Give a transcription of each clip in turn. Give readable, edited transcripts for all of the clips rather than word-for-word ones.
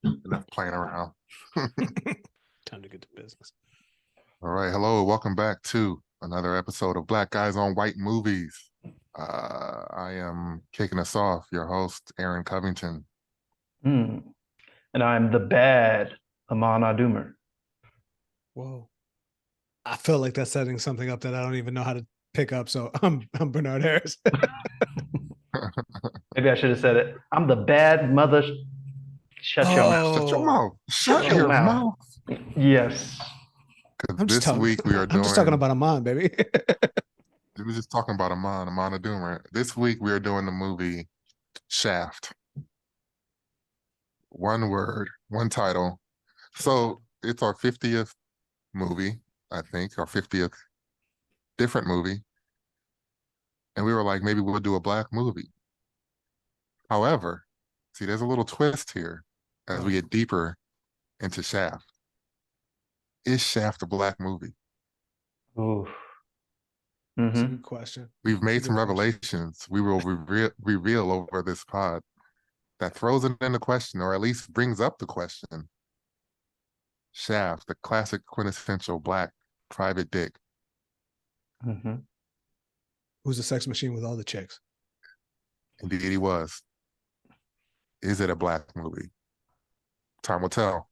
Enough playing around. Time to get to business. All right. Hello. Welcome back to another episode of Black Guys on White Movies. I am kicking us off, your host, Aaron Covington. And I'm the bad Amon Adumer. Whoa. I feel like that's setting something up that I don't even know how to pick up. So I'm Bernard Harris. Maybe I should have said it. I'm the bad mother. Shut your mouth. Shut your mouth. Shut Shut your your mouth. mouth. Yes. Because I'm just this talking. week we are I'm just talking doing, about Amon, baby. we're just talking about Amon Adumer. This week we are doing the movie Shaft. One word, one title. So it's our 50th movie, I think, our 50th different movie. And we were like, maybe we'll do a black movie. However, see, there's a little twist here as we get deeper into Shaft. Is Shaft a black movie? Ooh. That's a good question. We've made some revelations we will reveal over this pod that throws it into question, or at least brings up the question. Shaft, the classic quintessential black private dick. Who's a sex machine with all the chicks? Indeed, he was. Is it a black movie? Time will tell.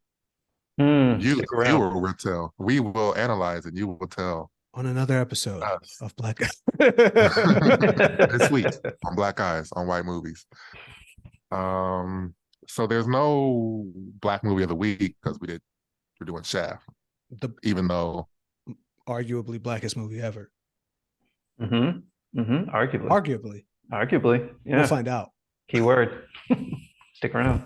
You will tell. We will analyze and you will tell. On another episode of Black Guys. This week on Black Guys on White Movies. So there's no black movie of the week because we're doing Shaft. Even though arguably blackest movie ever. Arguably. Yeah. We'll find out. Keyword. Stick around.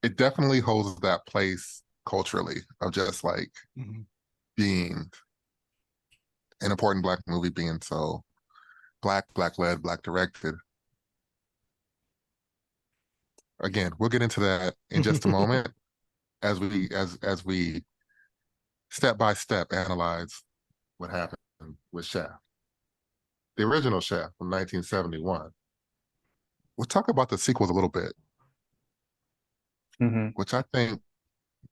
It definitely holds that place culturally of just like being an important black movie, being so black led, black directed. Again, we'll get into that in just a moment as we step by step analyze what happened with Shaft. The original Shaft from 1971. We'll talk about the sequels a little bit, which I think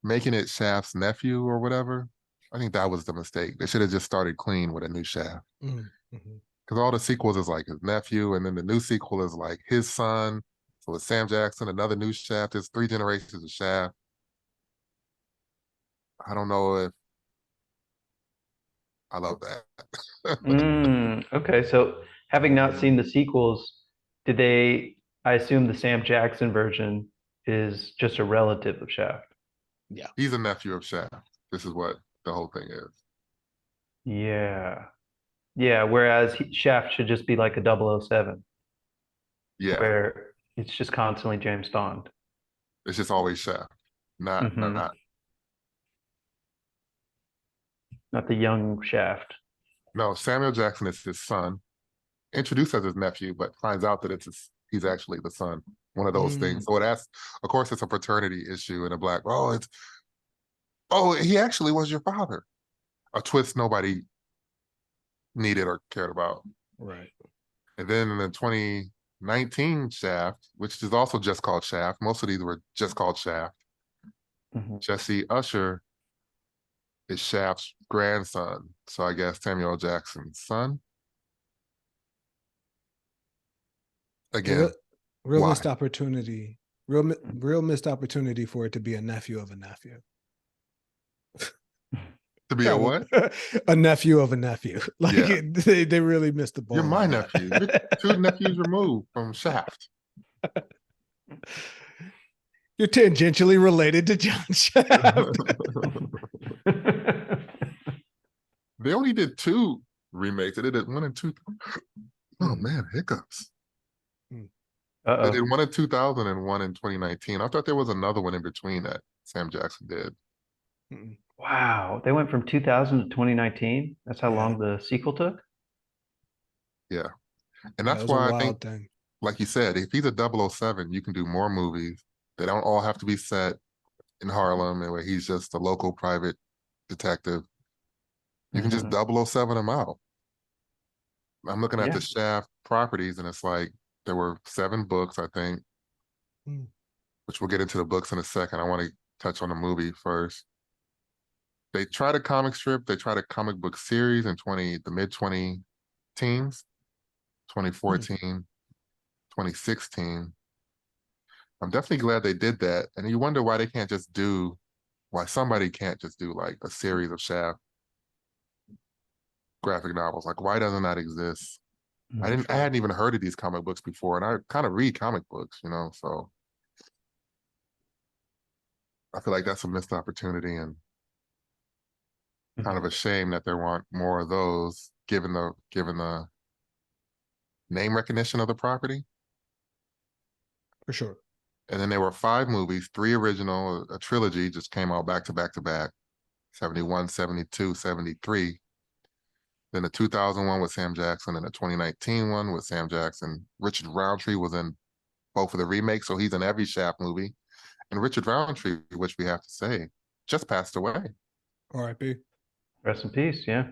making it Shaft's nephew or whatever, I think that was the mistake. They should have just started clean with a new Shaft. Because all the sequels is like his nephew, and then the new sequel is like his son. So it's Sam Jackson, another new Shaft. There's 3 generations of Shaft. I don't know if I love that. Okay, so having not seen the sequels, I assume the Sam Jackson version is just a relative of Shaft. Yeah. He's a nephew of Shaft. This is what the whole thing is. Yeah. Yeah, whereas Shaft should just be like a 007. Yeah. Where it's just constantly James Bond. It's just always Shaft. Not the young Shaft. No, Samuel Jackson is his son, introduced as his nephew, but finds out that he's actually the son. One of those things. So of course, it's a paternity issue in a black. He actually was your father. A twist nobody needed or cared about. Right. And then in the 2019 Shaft, which is also just called Shaft. Most of these were just called Shaft. Jesse Usher is Shaft's grandson. So I guess Samuel Jackson's son. Again, real missed opportunity. Real missed opportunity for it to be a nephew of a nephew. To be a what? A nephew of a nephew. They really missed the ball. You're my nephew. You're 2 nephews removed from Shaft. You're tangentially related to John Shaft. They only did 2 remakes. They did 1 and 2. Oh man, hiccups. They did 1 in 2000 and 1 in 2019. I thought there was another one in between that Sam Jackson did. Wow, they went from 2000 to 2019. That's how long the sequel took. Yeah, and that's why I think, like you said, if he's a 007, you can do more movies. They don't all have to be set in Harlem and where he's just a local private detective. You can just 007 him out. I'm looking at the Shaft properties, and it's like there were 7 books, I think. which we'll get into the books in a second. I want to touch on the movie first. They tried a comic strip, they tried a comic book series in the mid-20 teens, 2014, 2016. I'm definitely glad they did that. And you wonder why why somebody can't just do like a series of Shaft graphic novels. Like, why doesn't that exist? I hadn't even heard of these comic books before, and I kind of read comic books, so I feel like that's a missed opportunity and kind of a shame that there weren't more of those given the name recognition of the property. For sure. And then there were 5 movies, 3 original, a trilogy just came out back to back to back, 71, 72, 73. Then the 2001 with Sam Jackson and the 2019 one with Sam Jackson. Richard Roundtree was in both of the remakes, so he's in every Shaft movie. And Richard Roundtree, which we have to say, just passed away. R.I.P. Rest in peace. Yeah.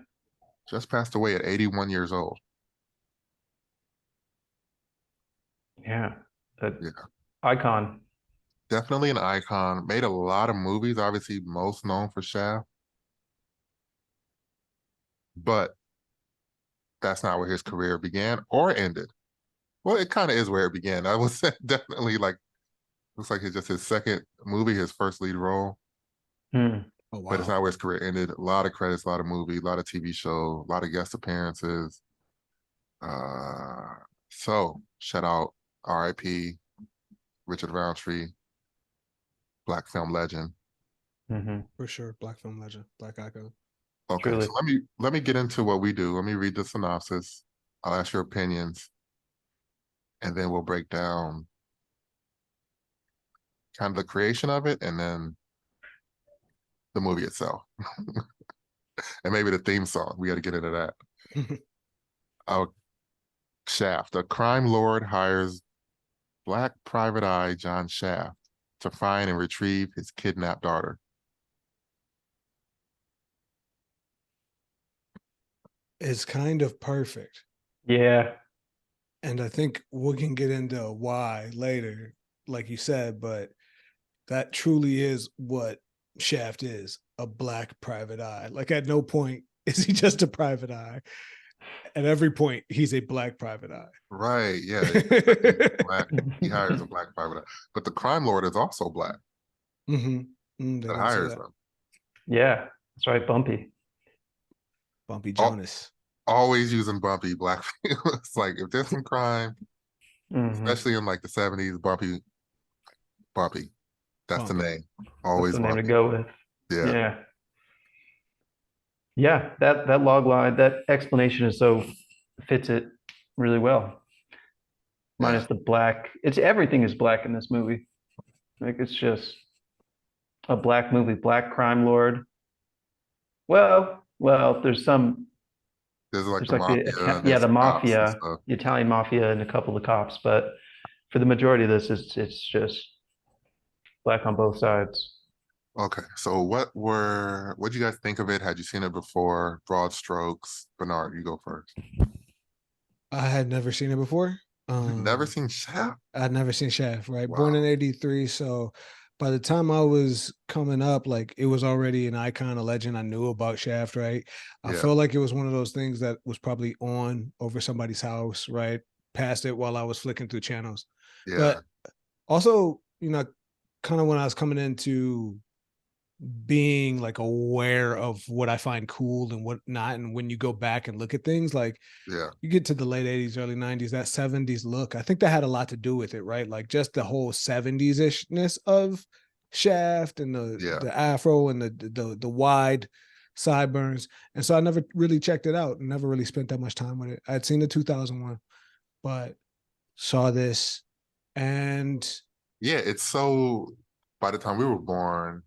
Just passed away at 81 years old. Yeah. Yeah. Icon. Definitely an icon. Made a lot of movies, obviously most known for Shaft. But that's not where his career began or ended. Well, it kind of is where it began. I would say definitely looks like it's just his second movie, his first lead role. Oh, wow. But it's not where his career ended. A lot of credits, a lot of movies, a lot of TV shows, a lot of guest appearances. So shout out R.I.P. Richard Roundtree, Black film legend. For sure. Black film legend, Black icon. Okay, Truly. so let me get into what we do. Let me read the synopsis. I'll ask your opinions, and then we'll break down kind of the creation of it, and then the movie itself, and maybe the theme song. We got to get into that. Shaft. A crime lord hires Black private eye John Shaft to find and retrieve his kidnapped daughter. Is kind of perfect. Yeah. And I think we can get into why later, like you said, but that truly is what Shaft is, a Black private eye. Like at no point is he just a private eye. At every point, he's a Black private eye. Right, yeah. Black. He hires a Black private eye. But the crime lord is also Black that hires him. Yeah. That's right. Bumpy. Bumpy Jonas. Always using Bumpy Black. It's like if there's some crime, especially in like the 70s, Bumpy. That's the name. Always That's the Bumpy. name to go with. Yeah. Yeah. Yeah. That log line, that explanation fits it really well. Minus the black. Everything is black in this movie. Like it's just a Black movie, Black crime lord. Well, there's There's like the mafia, the Italian mafia, and a couple of cops. But for the majority of this, it's just Black on both sides. Okay, so what do you guys think of it? Had you seen it before? Broad strokes. Bernard, you go first. I had never seen it before. You've never seen Shaft? I'd never seen Shaft, right? Wow. Born in 83. So by the time I was coming up, like it was already an icon, a legend. I knew about Shaft, right? I felt like it was one of those things that was probably on over somebody's house, right? Past it while I was flicking through channels. Yeah. But also, kind of when I was coming into being like aware of what I find cool and what not, and when you go back and look at things, like you get to the late 80s, early 90s, that 70s look, I think that had a lot to do with it, right? Like just the whole 70s-ishness of Shaft and the afro and the wide sideburns. And so I never really checked it out and never really spent that much time with it. I'd seen the 2001, but saw this, and it's so, by the time we were born,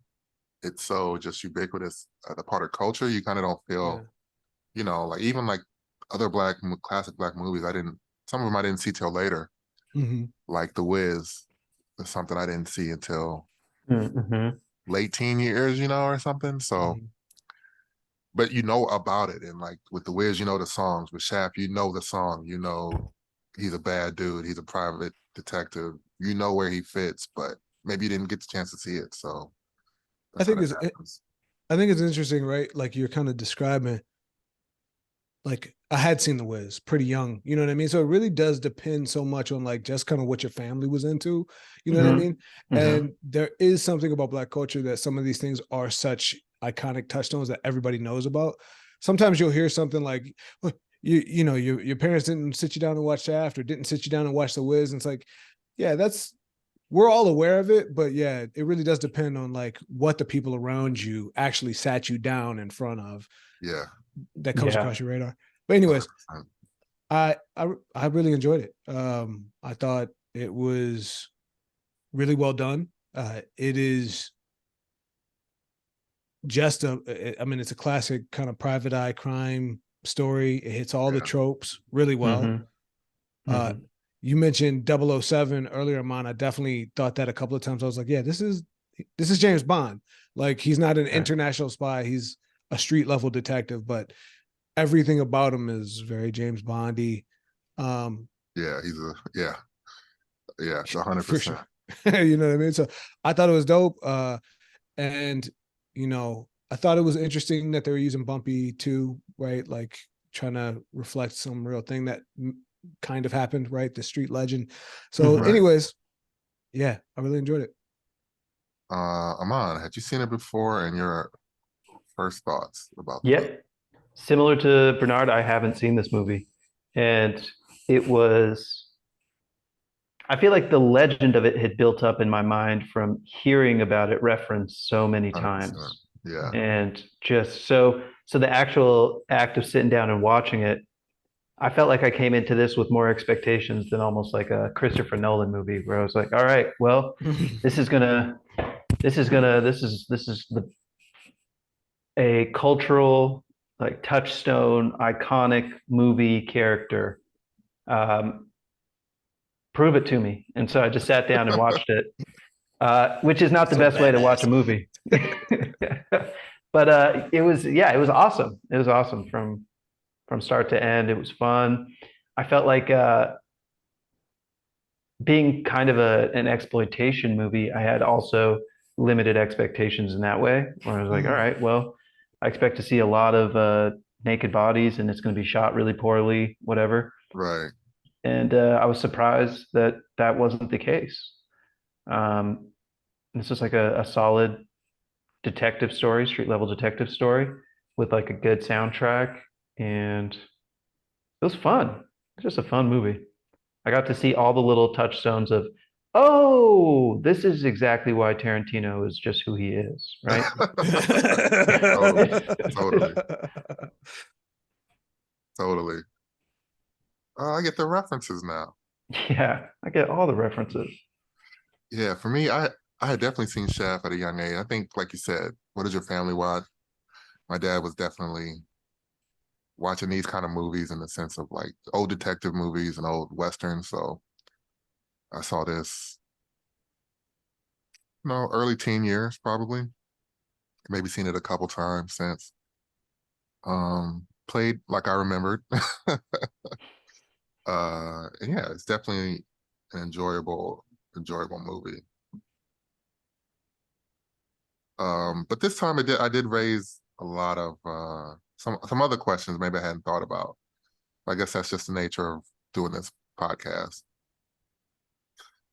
it's so just ubiquitous, the part of culture. You kind of don't feel, like even like other classic Black movies, some of them I didn't see till later. Like The Wiz is something I didn't see until late teen years, or something. So, but about it. And like with The Wiz, the songs. With Shaft, the song, he's a bad dude. He's a private detective. Where he fits, but maybe you didn't get the chance to see it. So I that's how think that it's happens. I think it's interesting, right? Like you're kind of describing, like I had seen The Wiz pretty young, you know what I mean? So it really does depend so much on like just kind of what your family was into, you know what I mean? And there is something about Black culture that some of these things are such iconic touchstones that everybody knows about. Sometimes you'll hear something like, "Well, you know, your parents didn't sit you down and watch Shaft or didn't sit you down and watch The Wiz." And it's like, yeah, we're all aware of it, but yeah, it really does depend on like what the people around you actually sat you down in front of. Yeah. That comes across your radar. But anyways, 100%. I really enjoyed it. I thought it was really well done. It is just I mean, it's a classic kind of private eye crime story. It hits all the tropes really well. You mentioned 007 earlier, man. I definitely thought that a couple of times. I was like, yeah, this is James Bond. Like he's not an international spy. He's a street level detective, but everything about him is very James Bondy. Yeah, he's yeah, 100%. For sure. You know what I mean? So I thought it was dope. And you know, I thought it was interesting that they were using Bumpy too, right? Like trying to reflect some real thing that kind of happened, right? The street legend. So, anyways, yeah, I really enjoyed it. Aman, had you seen it before, and your first thoughts about Yep. Similar to Bernard, I haven't seen this movie. And it was, I feel like the legend of it had built up in my mind from hearing about it referenced so many 100%. times. Yeah. And just so the actual act of sitting down and watching it, I felt like I came into this with more expectations than almost like a Christopher Nolan movie where I was like, all right, well, this is a cultural like touchstone iconic movie character. Prove it to me. And so I just sat down and watched it, which is not the best way to watch a movie. But it was awesome. It was awesome from start to end. It was fun. I felt like being kind of an exploitation movie, I had also limited expectations in that way, where I was like, all right, well, I expect to see a lot of naked bodies and it's going to be shot really poorly, whatever. Right. And I was surprised that that wasn't the case. This was like a solid detective story, street level detective story with like a good soundtrack. And it was fun. It's just a fun movie. I got to see all the little touchstones of, oh, this is exactly why Tarantino is just who he is, right? Totally. I get the references now. Yeah, I get all the references. Yeah, for me, I had definitely seen Shaft at a young age. I think, like you said, what did your family watch? My dad was definitely watching these kind of movies in the sense of like old detective movies and old westerns. So I saw this, early teen years probably. Maybe seen it a couple times since. Played like I remembered. And yeah, it's definitely an enjoyable movie. But this time I did raise a lot of some other questions maybe I hadn't thought about. I guess that's just the nature of doing this podcast.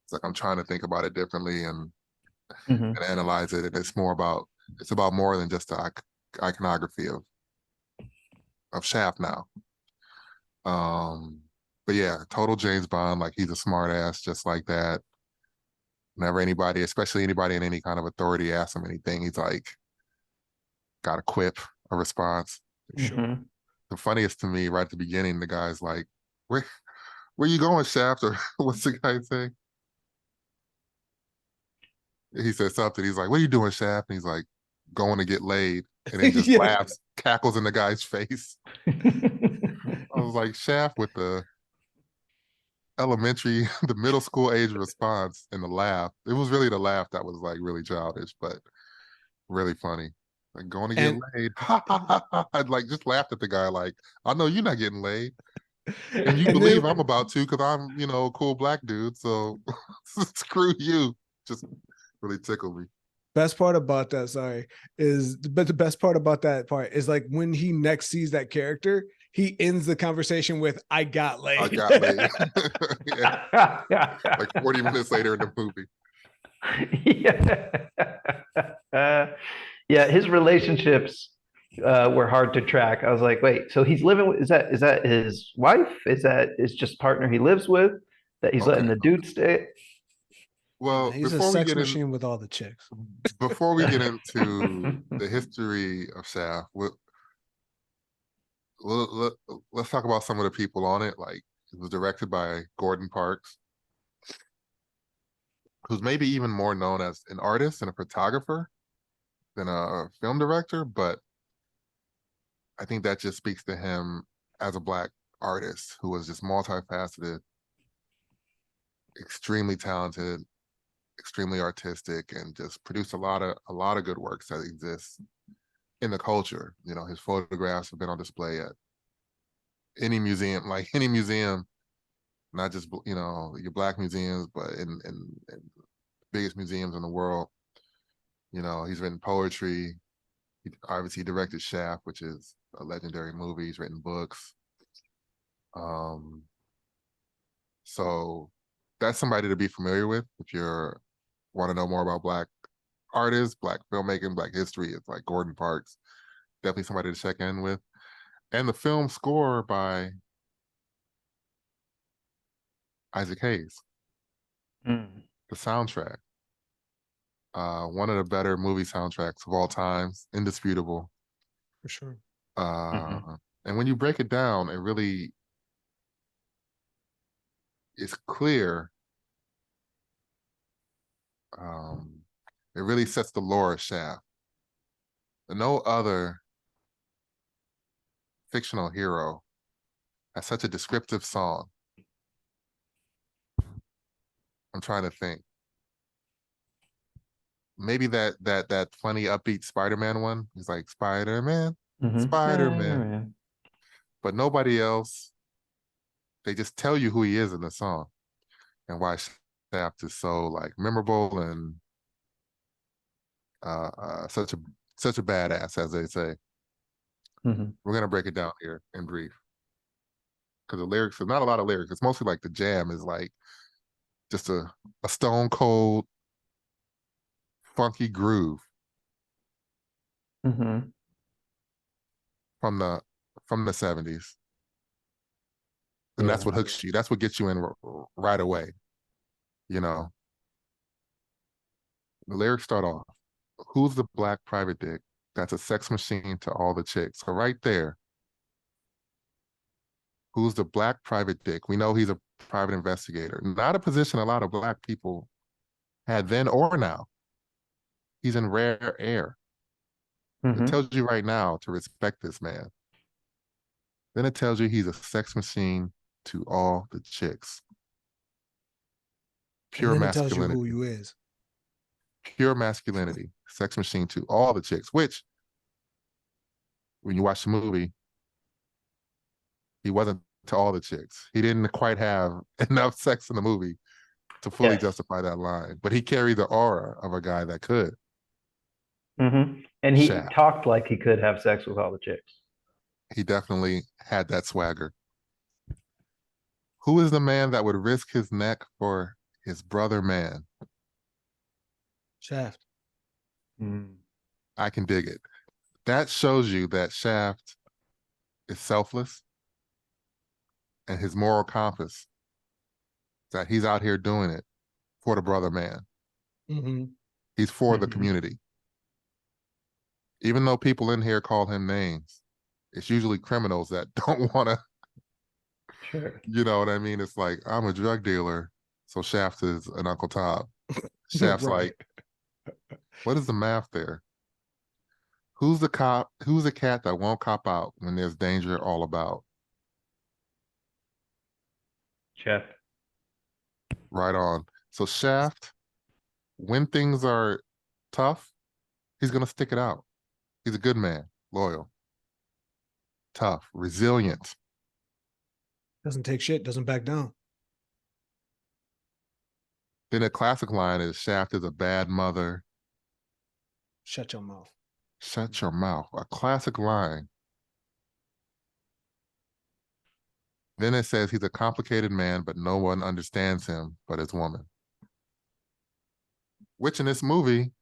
It's like I'm trying to think about it differently and analyze it, and it's about more than just the iconography of Shaft now. But yeah, total James Bond, like he's a smart ass just like that. Whenever anybody, especially anybody in any kind of authority, asks him anything, he's like got a quip, a response. Mm-hmm. The funniest to me, right at the beginning, the guy's like, where you going, Shaft? Or what's the guy saying? He said something. He's like, what are you doing, Shaft? And he's like, going to get laid. And then just laughs, cackles in the guy's face. I was like, Shaft with the elementary, the middle school age response and the laugh. It was really the laugh that was like really childish, but really funny. Like going to get laid. I'd like just laughed at the guy like, I know you're not getting laid. And you believe I'm about to because I'm, a cool black dude. So screw you. Just really tickled me. Best part about that, but the best part about that part is like when he next sees that character, he ends the conversation with "I got laid." I got laid. Yeah. Like 40 minutes later in the movie. Yeah. Yeah, his relationships were hard to track. I was like, wait, so he's living with, is that his wife? Is that his just partner he lives with that he's letting the dude stay? Well, He's a sex machine with all the chicks. Before we get into the history of Shaft, let's talk about some of the people on it. Like, it was directed by Gordon Parks, who's maybe even more known as an artist and a photographer than a film director, but I think that just speaks to him as a Black artist who was just multifaceted, extremely talented, extremely artistic, and just produced a lot of good works that exist in the culture. You know, his photographs have been on display at any museum, not just your Black museums, but in biggest museums in the world. You know, he's written poetry. He obviously directed Shaft, which is a legendary movie. He's written books. So that's somebody to be familiar with if you want to know more about Black artists, Black filmmaking, Black history. It's like Gordon Parks. Definitely somebody to check in with. And the film score by Isaac Hayes. The soundtrack. One of the better movie soundtracks of all times, indisputable. For sure. And when you break it down, it really is clear. It really sets the lore of Shaft. No other fictional hero has such a descriptive song. I'm trying to think. Maybe that funny upbeat Spider-Man one. He's like, Spider-Man, Spider-Man. But nobody else, they just tell you who he is in the song and why Shaft is so like memorable and such a badass, as they say. We're gonna break it down here in brief. Because the lyrics, there's not a lot of lyrics. It's mostly like the jam is like just a stone cold funky groove from the 70s. And that's what hooks you. That's what gets you in right away. You know, the lyrics start off, who's the Black private dick that's a sex machine to all the chicks? So right there, who's the Black private dick? We know he's a private investigator. Not a position a lot of Black people had then or now. He's in rare air. It tells you right now to respect this man. Then it tells you he's a sex machine to all the chicks. Pure masculinity. Tells you who you is. Pure masculinity. Sex machine to all the chicks, which when you watch the movie, he wasn't to all the chicks. He didn't quite have enough sex in the movie to fully justify that line, but he carried the aura of a guy that could. And he talked like he could have sex with all the chicks. He definitely had that swagger. Who is the man that would risk his neck for his brother man? Shaft. I can dig it. That shows you that Shaft is selfless and his moral compass, that he's out here doing it for the brother man. He's for the community. Even though people in here call him names, it's usually criminals that don't want to, you know what I mean? It's like, I'm a drug dealer, so Shaft is an Uncle Tom. Shaft's like, what is the math there? Who's the cop? Who's the cat that won't cop out when there's danger all about? Shaft. Right on. So Shaft, when things are tough, he's gonna stick it out. He's a good man, loyal, tough, resilient. Doesn't take shit, doesn't back down. Then a classic line is Shaft is a bad mother. Shut your mouth. Shut your mouth. A classic line. Then it says he's a complicated man, but no one understands him but his woman. Which in this movie,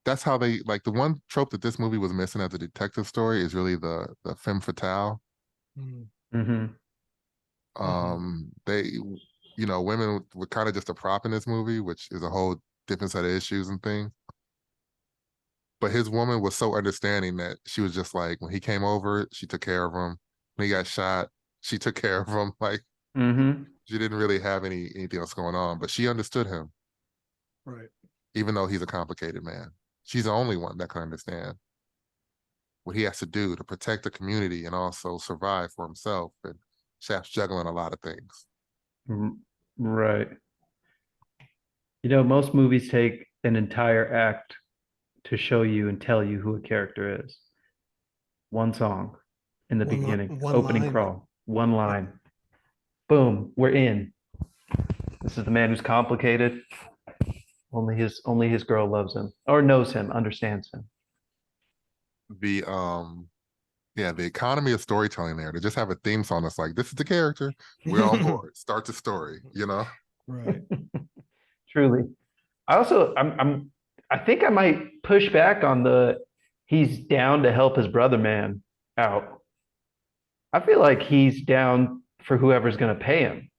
that's how they like the one trope that this movie was missing as a detective story is really the femme fatale. Mm-hmm. They, women were kind of just a prop in this movie, which is a whole different set of issues and things. But his woman was so understanding that she was just like, when he came over, she took care of him. When he got shot, she took care of him. Like, she didn't really have anything else going on, but she understood him. Right. Even though he's a complicated man. She's the only one that can understand what he has to do to protect the community and also survive for himself. And Shaft's juggling a lot of things. Right. Most movies take an entire act to show you and tell you who a character is. One song in the beginning, opening line. crawl, one line. Boom, we're in. This is the man who's complicated. Only his girl loves him or knows him, understands him. The economy of storytelling there. To just have a theme song that's like, this is the character, we're on board. Start the story, Right. Truly. I also I think I might push back on the he's down to help his brother man out. I feel like he's down for whoever's going to pay him.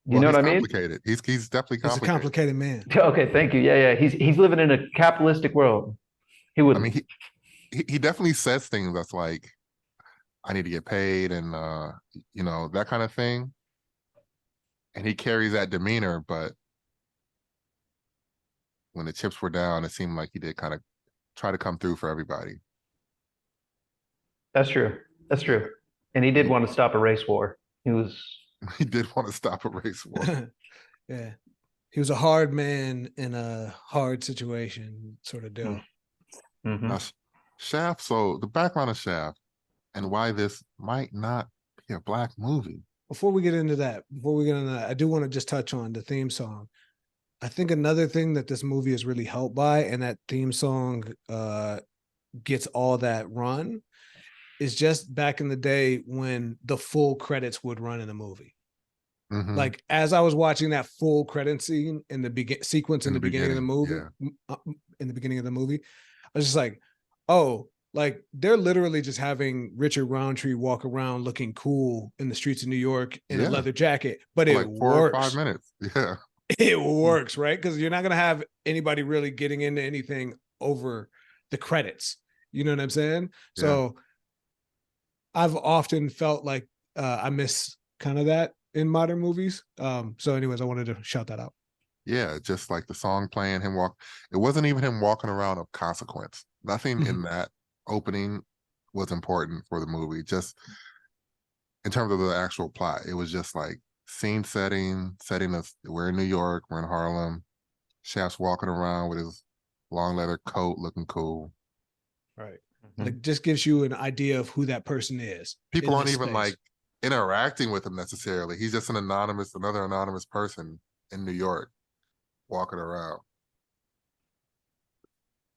You know what I mean? Complicated. He's definitely complicated. He's a complicated man. Okay, thank you. Yeah. He's living in a capitalistic world. He wouldn't. I mean, he definitely says things that's like, I need to get paid and that kind of thing. And he carries that demeanor, but when the chips were down, it seemed like he did kind of try to come through for everybody. That's true. And he did want to stop a race war. He did want to stop a race war. Yeah. He was a hard man in a hard situation sort of deal. Now, Shaft, so the background of Shaft and why this might not be a Black movie. Before we get into that, I do want to just touch on the theme song. I think another thing that this movie is really helped by, and that theme song gets all that run, is just back in the day when the full credits would run in a movie. Like as I was watching that full credit scene in the beginning of the movie, in the beginning of the movie, I was just like, oh, like they're literally just having Richard Roundtree walk around looking cool in the streets of New York in a leather jacket, but it like 4 or 5 minutes. Yeah. It works, right? Because you're not going to have anybody really getting into anything over the credits. You know what I'm saying? Yeah. So I've often felt like I miss kind of that in modern movies. So anyways, I wanted to shout that out. Yeah, just like the song playing, it wasn't even him walking around of consequence. Nothing in that opening was important for the movie. Just in terms of the actual plot, it was just like scene setting us. We're in New York, we're in Harlem. Shaft's walking around with his long leather coat, looking cool. Right. Like just gives you an idea of who that person is. People aren't even like interacting with him necessarily. He's just another anonymous person in New York walking around.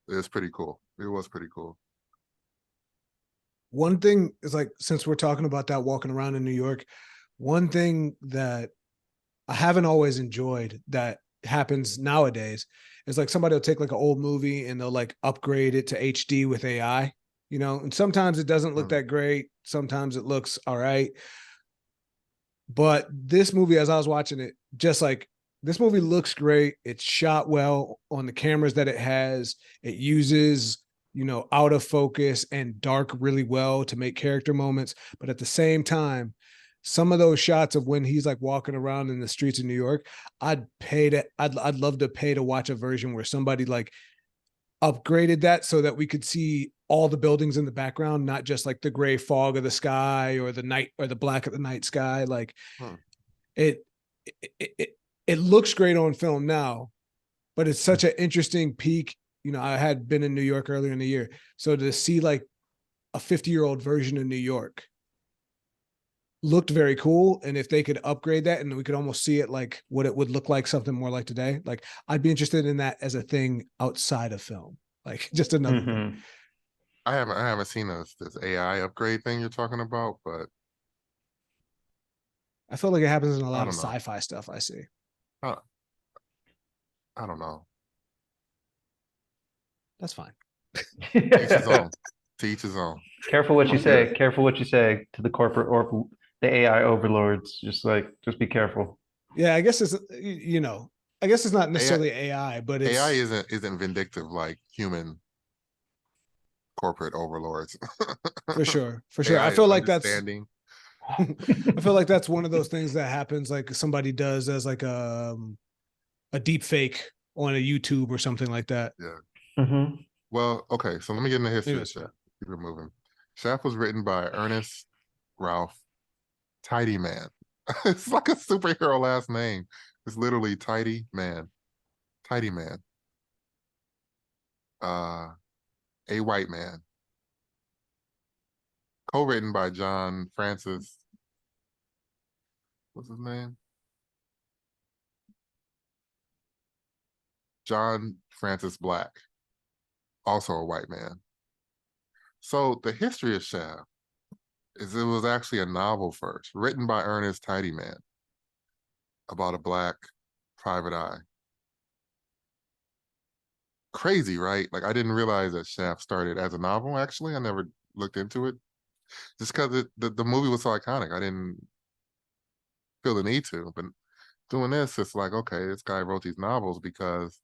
It was pretty cool. One thing is, like, since we're talking about that walking around in New York, one thing that I haven't always enjoyed that happens nowadays is like somebody will take like an old movie and they'll like upgrade it to HD with AI, and sometimes it doesn't look that great. Sometimes it looks all right. But this movie, as I was watching it, just like this movie looks great. It's shot well on the cameras that it has. It uses, out of focus and dark really well to make character moments. But at the same time, some of those shots of when he's like walking around in the streets of New York, I'd love to pay to watch a version where somebody like upgraded that so that we could see all the buildings in the background, not just like the gray fog of the sky or the night or the black of the night sky. Like it looks great on film now, but it's such an interesting peak. I had been in New York earlier in the year. So to see like a 50-year-old version of New York looked very cool. And if they could upgrade that and we could almost see it like what it would look like, something more like today, like I'd be interested in that as a thing outside of film, like just another thing. I haven't seen this AI upgrade thing you're talking about, but I feel like it happens in a I lot of don't know. sci-fi stuff I see. I, I don't know. That's fine. To each his own. To each his own. Careful what you say. Careful what you say to the corporate or the AI overlords. Just be careful. Yeah, I guess it's, I guess it's not necessarily AI, but it's AI isn't vindictive like human corporate overlords. for sure. For sure. AI I feel is like that's understanding. I feel like that's one of those things that happens like somebody does as like a deep fake on a YouTube or something like that. Yeah. Well, okay, so let me get into history of Anyways. Shaft. Keep it moving. Shaft was written by Ernest Ralph Tidy Man. It's like a superhero last name. It's literally Tidy Man. Tidy Man. A white man. Co-written by John Francis. What's his name? John Francis Black. Also a white man. So the history of Shaft is it was actually a novel first, written by Ernest Tidy Man about a black private eye. Crazy, right? Like I didn't realize that Shaft started as a novel. Actually, I never looked into it just because the movie was so iconic. I didn't feel the need to. But doing this, it's like, okay, this guy wrote these novels because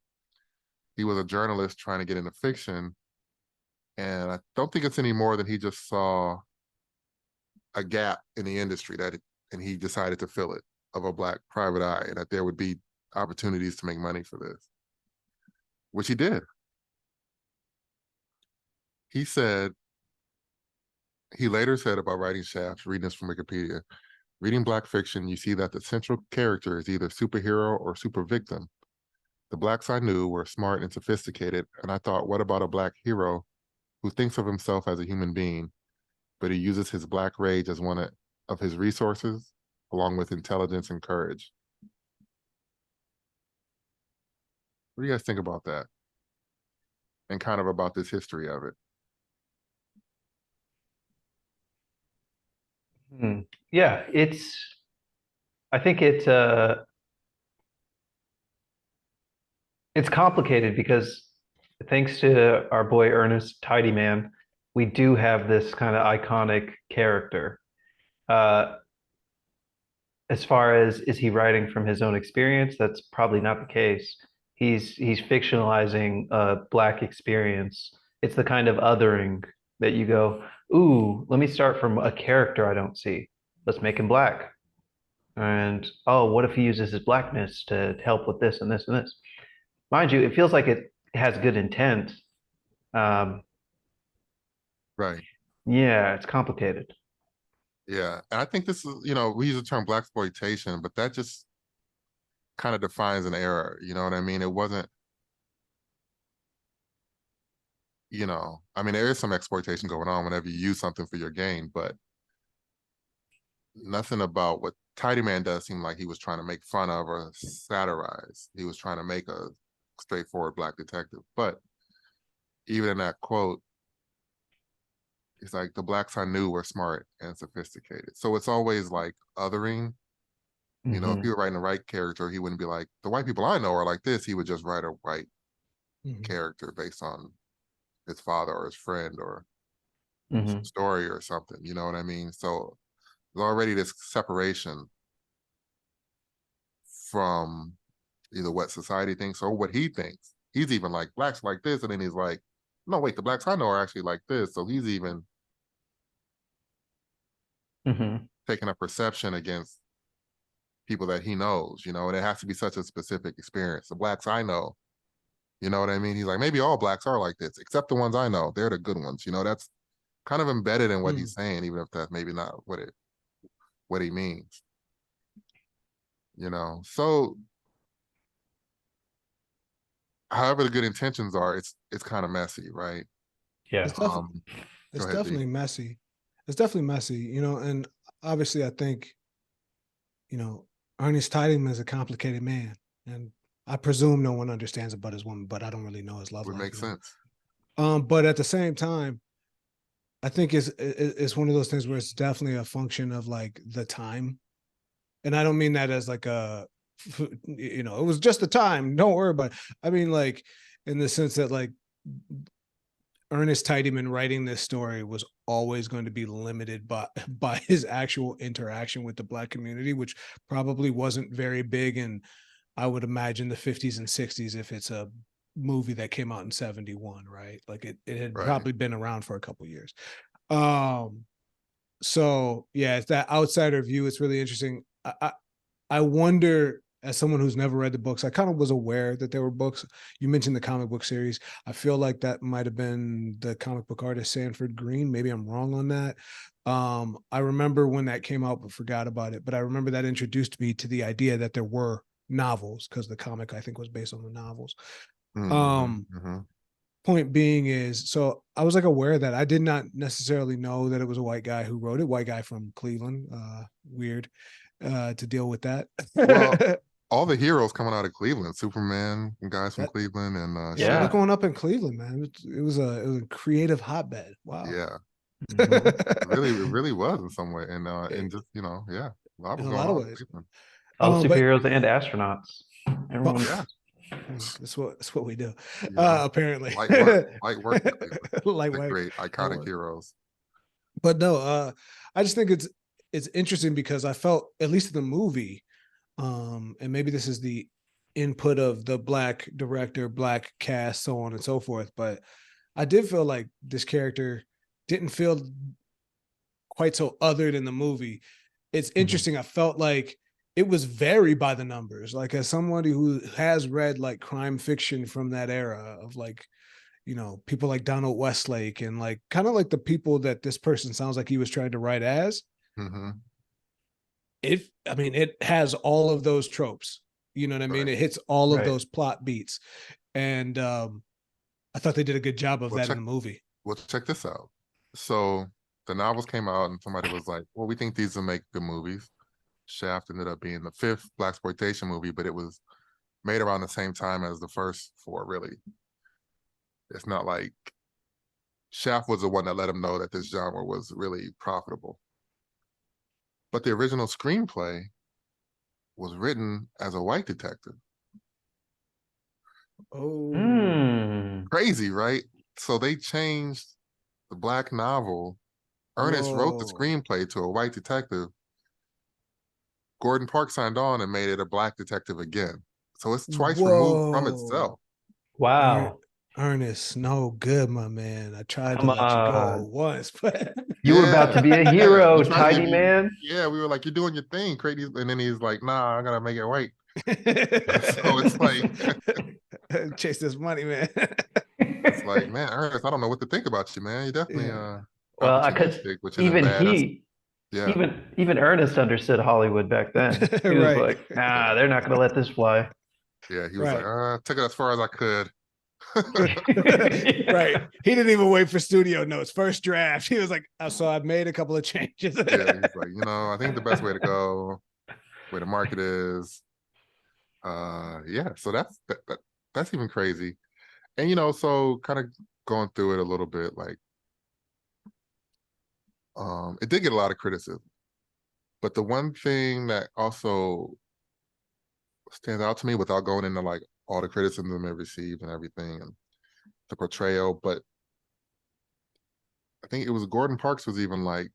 he was a journalist trying to get into fiction, and I don't think it's any more than he just saw a gap in the industry and he decided to fill it of a black private eye, and that there would be opportunities to make money for this, which he did. He later said about writing Shaft, reading this from Wikipedia, reading black fiction, you see that the central character is either superhero or super victim. The blacks I knew were smart and sophisticated, and I thought, what about a black hero who thinks of himself as a human being, but he uses his black rage as one of his resources, along with intelligence and courage. What do you guys think about that? And kind of about this history of it? Yeah, I think it's complicated because thanks to our boy Ernest Tidy Man, we do have this kind of iconic character. As far as is he writing from his own experience? That's probably not the case. He's fictionalizing a black experience. It's the kind of othering that you go, ooh, let me start from a character I don't see. Let's make him black. And oh, what if he uses his blackness to help with this and this and this? Mind you, it feels like it has good intent. Um, Right. yeah, it's complicated. Yeah. And I think this is, we use the term Blaxploitation, but that just kind of defines an era. You know what I mean? It wasn't, I mean, there is some exploitation going on whenever you use something for your gain, but nothing about what Tidy Man does seem like he was trying to make fun of or satirize. He was trying to make a straightforward black detective. But even in that quote, it's like the blacks I knew were smart and sophisticated. So it's always like othering. If he were writing the right character, he wouldn't be like, the white people I know are like this. He would just write a white character based on his father or his friend or story or something. You know what I mean? So there's already this separation from either what society thinks or what he thinks. He's even like, blacks like this. And then he's like, no, wait, the blacks I know are actually like this. So he's even taking a perception against people that he knows, and it has to be such a specific experience. The blacks I know, you know what I mean? He's like, maybe all blacks are like this, except the ones I know. They're the good ones. That's kind of embedded in what he's saying, even if that's maybe not what he means. So however the good intentions are, it's kind of messy, right? Yeah. It's definitely messy. It's definitely messy, and obviously, I think, Ernest Tidyman is a complicated man, and I presume no one understands about his woman, but I don't really know his love Would life. make sense. But at the same time, I think it's one of those things where it's definitely a function of like the time, and I don't mean that as like it was just the time. Don't worry about it. I mean, like, in the sense that like Ernest Tidyman writing this story was always going to be limited by his actual interaction with the Black community, which probably wasn't very big in, I would imagine, the 50s and 60s if it's a movie that came out in 71, right? Like it had probably been around for a couple years. So yeah, it's that outsider view. It's really interesting. I wonder, as someone who's never read the books, I kind of was aware that there were books. You mentioned the comic book series. I feel like that might have been the comic book artist Sanford Green. Maybe I'm wrong on that. I remember when that came out, but forgot about it. But I remember that introduced me to the idea that there were novels, because the comic, I think, was based on the novels. Point being is, so I was like aware that I did not necessarily know that it was a white guy who wrote it. White guy from Cleveland. Weird to deal with that. Well, all the heroes coming out of Cleveland, Superman, guys from Cleveland, and yeah, growing up in Cleveland, man, it was a creative hotbed. Wow. Yeah. It really was in some way, and just a lot was in a going lot of on ways. All superheroes and astronauts. Everyone. Yeah. That's what we do. Apparently. Light work. Light great iconic heroes. But no, I just think it's interesting because I felt, at least in the movie, and maybe this is the input of the Black director, Black cast, so on and so forth, but I did feel like this character didn't feel quite so other than the movie. It's interesting. I felt like it was very by the numbers. Like, as somebody who has read like crime fiction from that era of like, people like Donald Westlake and like kind of like the people that this person sounds like he was trying to write as. It has all of those tropes. You know what I mean? It hits all of those plot beats. And I thought they did a good job of that in the movie. Well, check this out. So the novels came out and somebody was like, well, we think these will make good movies. Shaft ended up being the 5th Blaxploitation movie, but it was made around the same time as the first 4, really. It's not like Shaft was the one that let him know that this genre was really profitable. But the original screenplay was written as a white detective. Oh. Crazy, right? So they changed the Black novel. Ernest wrote the screenplay to a white detective. Gordon Parks signed on and made it a Black detective again. So it's twice removed from itself. Wow. Ernest, no good, my man. I tried to let you go once, but you were about to be a hero, Tidy man. Yeah, we were like, you're doing your thing, create these, and then he's like, nah, I gotta make it white. So it's like chase this money, man. It's like, man, Ernest, I don't know what to think about you, man. You definitely well, because even Ernest understood Hollywood back then. He was like, nah, they're not gonna let this fly. Yeah, he was like, I took it as far as I could. Right. He didn't even wait for studio notes. First draft. He was like, so I've made a couple of changes. Yeah, he's like, I think the best way to go, where the market is. Yeah, so that's even crazy. And so kind of going through it a little bit, like it did get a lot of criticism. But the one thing that also stands out to me, without going into like all the criticism it received and everything and the portrayal, but I think it was Gordon Parks was even like,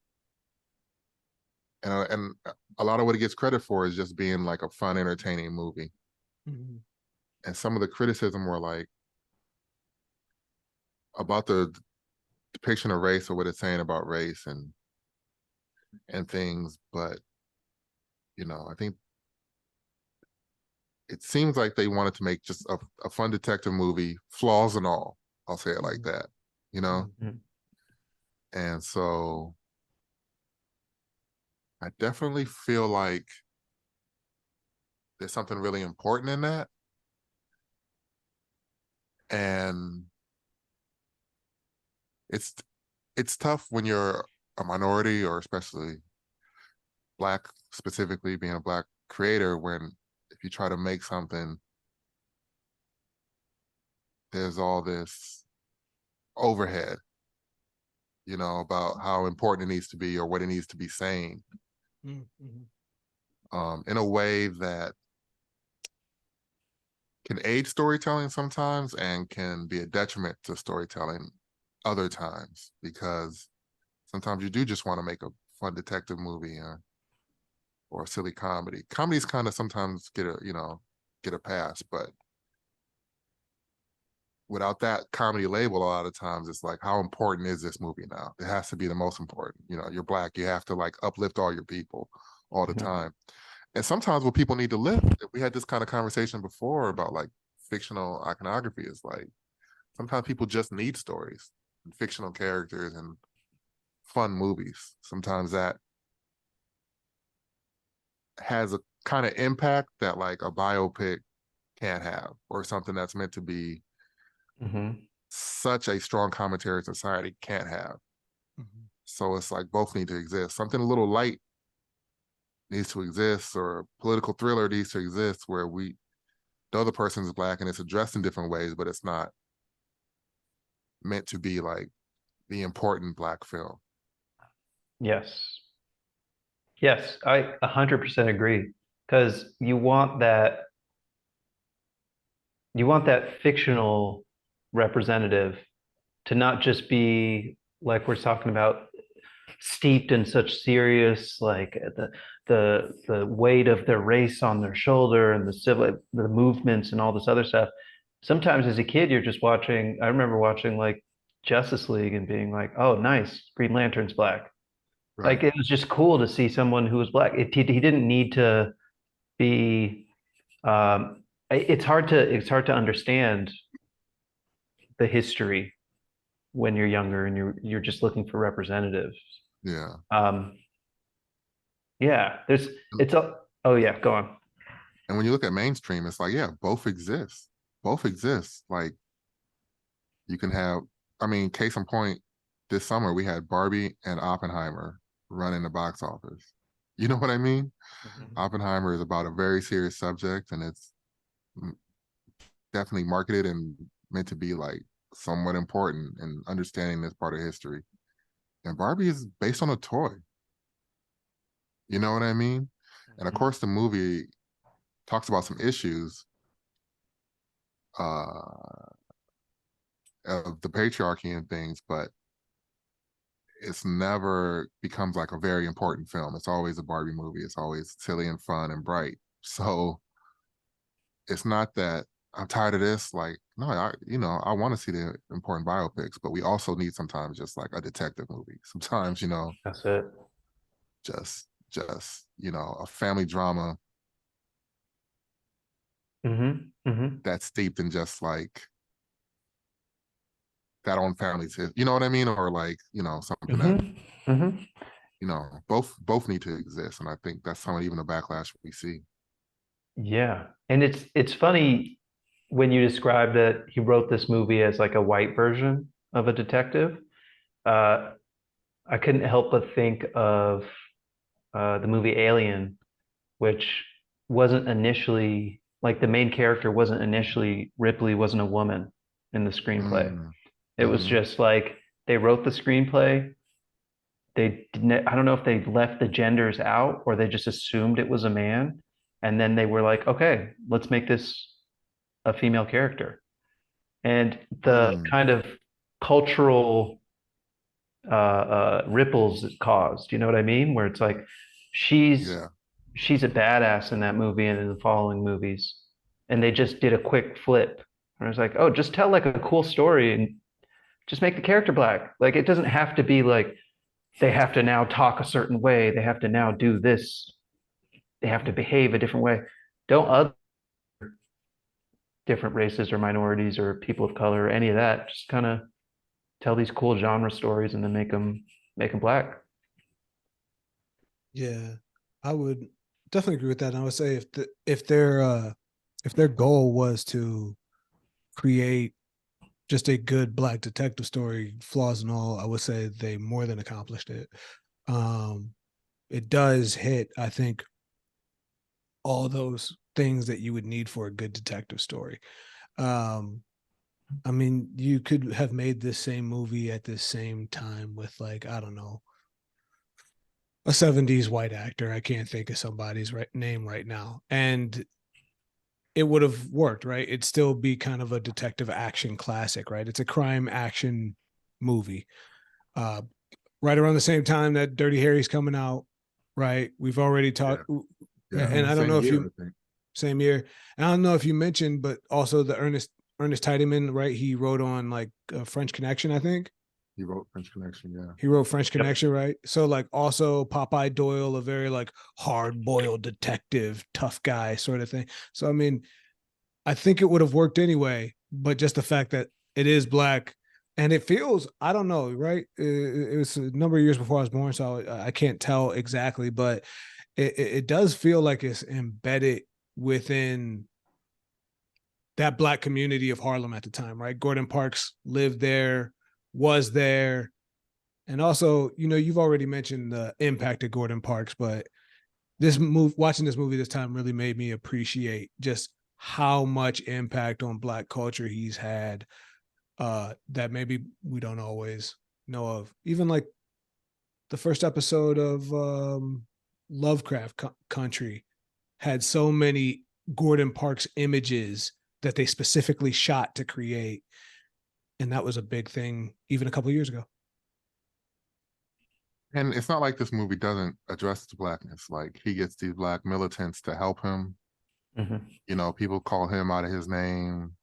and a lot of what he gets credit for is just being like a fun, entertaining movie. And some of the criticism were like about the depiction of race or what it's saying about race and things, but I think it seems like they wanted to make just a fun detective movie, flaws and all. I'll say it like that, And so I definitely feel like there's something really important in that. And it's tough when you're a minority, or especially black, specifically being a black creator, when if you try to make something, there's all this overhead, you know, about how important it needs to be or what it needs to be saying, in a way that can aid storytelling sometimes and can be a detriment to storytelling other times, because sometimes you do just want to make a fun detective movie or a silly comedy. Comedies kind of sometimes get a pass, but without that comedy label, a lot of times it's like, how important is this movie now? It has to be the most important. You know, you're black, you have to like uplift all your people all the time. And sometimes what people need to live, we had this kind of conversation before about like fictional iconography, is like sometimes people just need stories and fictional characters and fun movies. Sometimes that has a kind of impact that like a biopic can't have, or something that's meant to be such a strong commentary in society can't have. So it's like both need to exist. Something a little light needs to exist, or a political thriller needs to exist where we know the person's black and it's addressed in different ways, but it's not meant to be like the important black film. Yes. Yes, I 100% agree. Because you want that fictional representative to not just be like we're talking about, steeped in such serious, like the weight of their race on their shoulder and the movements and all this other stuff. Sometimes as a kid, you're just watching. I remember watching like Justice League and being like, "Oh, nice, Green Lantern's black." Right. Like it was just cool to see someone who was black. He didn't need to be. It's hard to understand the history when you're younger and you're just looking for representatives. Yeah. Yeah, oh yeah, go on. And when you look at mainstream, it's like, yeah, both exist. Both exist. Like you can have, I mean, case in point, this summer we had Barbie and Oppenheimer running the box office. You know what I mean? Oppenheimer is about a very serious subject, and it's definitely marketed and meant to be like somewhat important in understanding this part of history. And Barbie is based on a toy. You know what I mean? And of course, the movie talks about some issues of the patriarchy and things, but it's never becomes like a very important film. It's always a Barbie movie. It's always silly and fun and bright. So it's not that I'm tired of this. Like, no, I want to see the important biopics, but we also need sometimes just like a detective movie. Sometimes, That's it. just a family drama that's steeped in just like that own family's, you know what I mean? Or like, something that, both need to exist. And I think that's some of even the backlash we see. Yeah. And it's funny when you describe that he wrote this movie as like a white version of a detective. I couldn't help but think of the movie Alien, which wasn't initially like the main character wasn't initially Ripley wasn't a woman in the screenplay. It was just like they wrote the screenplay. They didn't, I don't know if they left the genders out or they just assumed it was a man. And then they were like, okay, let's make this a female character. And the kind of cultural ripples it caused, you know what I mean? Where it's like she's Yeah. she's a badass in that movie and in the following movies. And they just did a quick flip. And I was like, oh, just tell like a cool story and just make the character black. Like it doesn't have to be like they have to now talk a certain way. They have to now do this. They have to behave a different way. Don't other different races or minorities or people of color or any of that. Just kind of tell these cool genre stories and then make them black. Yeah, I would definitely agree with that. And I would say if their goal was to create just a good black detective story, flaws and all, I would say they more than accomplished it. it does hit, I think, all those things that you would need for a good detective story. I mean, you could have made this same movie at this same time with, like, I don't know, a 70s white actor. I can't think of somebody's name right now. And it would have worked, right? It'd still be kind of a detective action classic, right? It's a crime action movie. Right around the same time that Dirty Harry's coming out, right? We've already talked, and I don't know if you, same year. And I don't know if you mentioned, but also the Ernest Tidyman, right? He wrote on like French Connection, I think. He wrote French Connection, yeah. He wrote French Connection, right? So like also Popeye Doyle, a very like hard-boiled detective, tough guy sort of thing. So I mean, I think it would have worked anyway, but just the fact that it is Black and it feels, I don't know, right? It was a number of years before I was born, so I can't tell exactly, but it does feel like it's embedded within that Black community of Harlem at the time, right? Gordon Parks lived there, was there. And also, you know, you've already mentioned the impact of Gordon Parks, but watching this movie this time really made me appreciate just how much impact on Black culture he's had, that maybe we don't always know of. Even like the first episode of Lovecraft Country had so many Gordon Parks images that they specifically shot to create. And that was a big thing even a couple of years ago. And it's not like this movie doesn't address the Blackness. Like he gets these Black militants to help him. You know, people call him out of his name.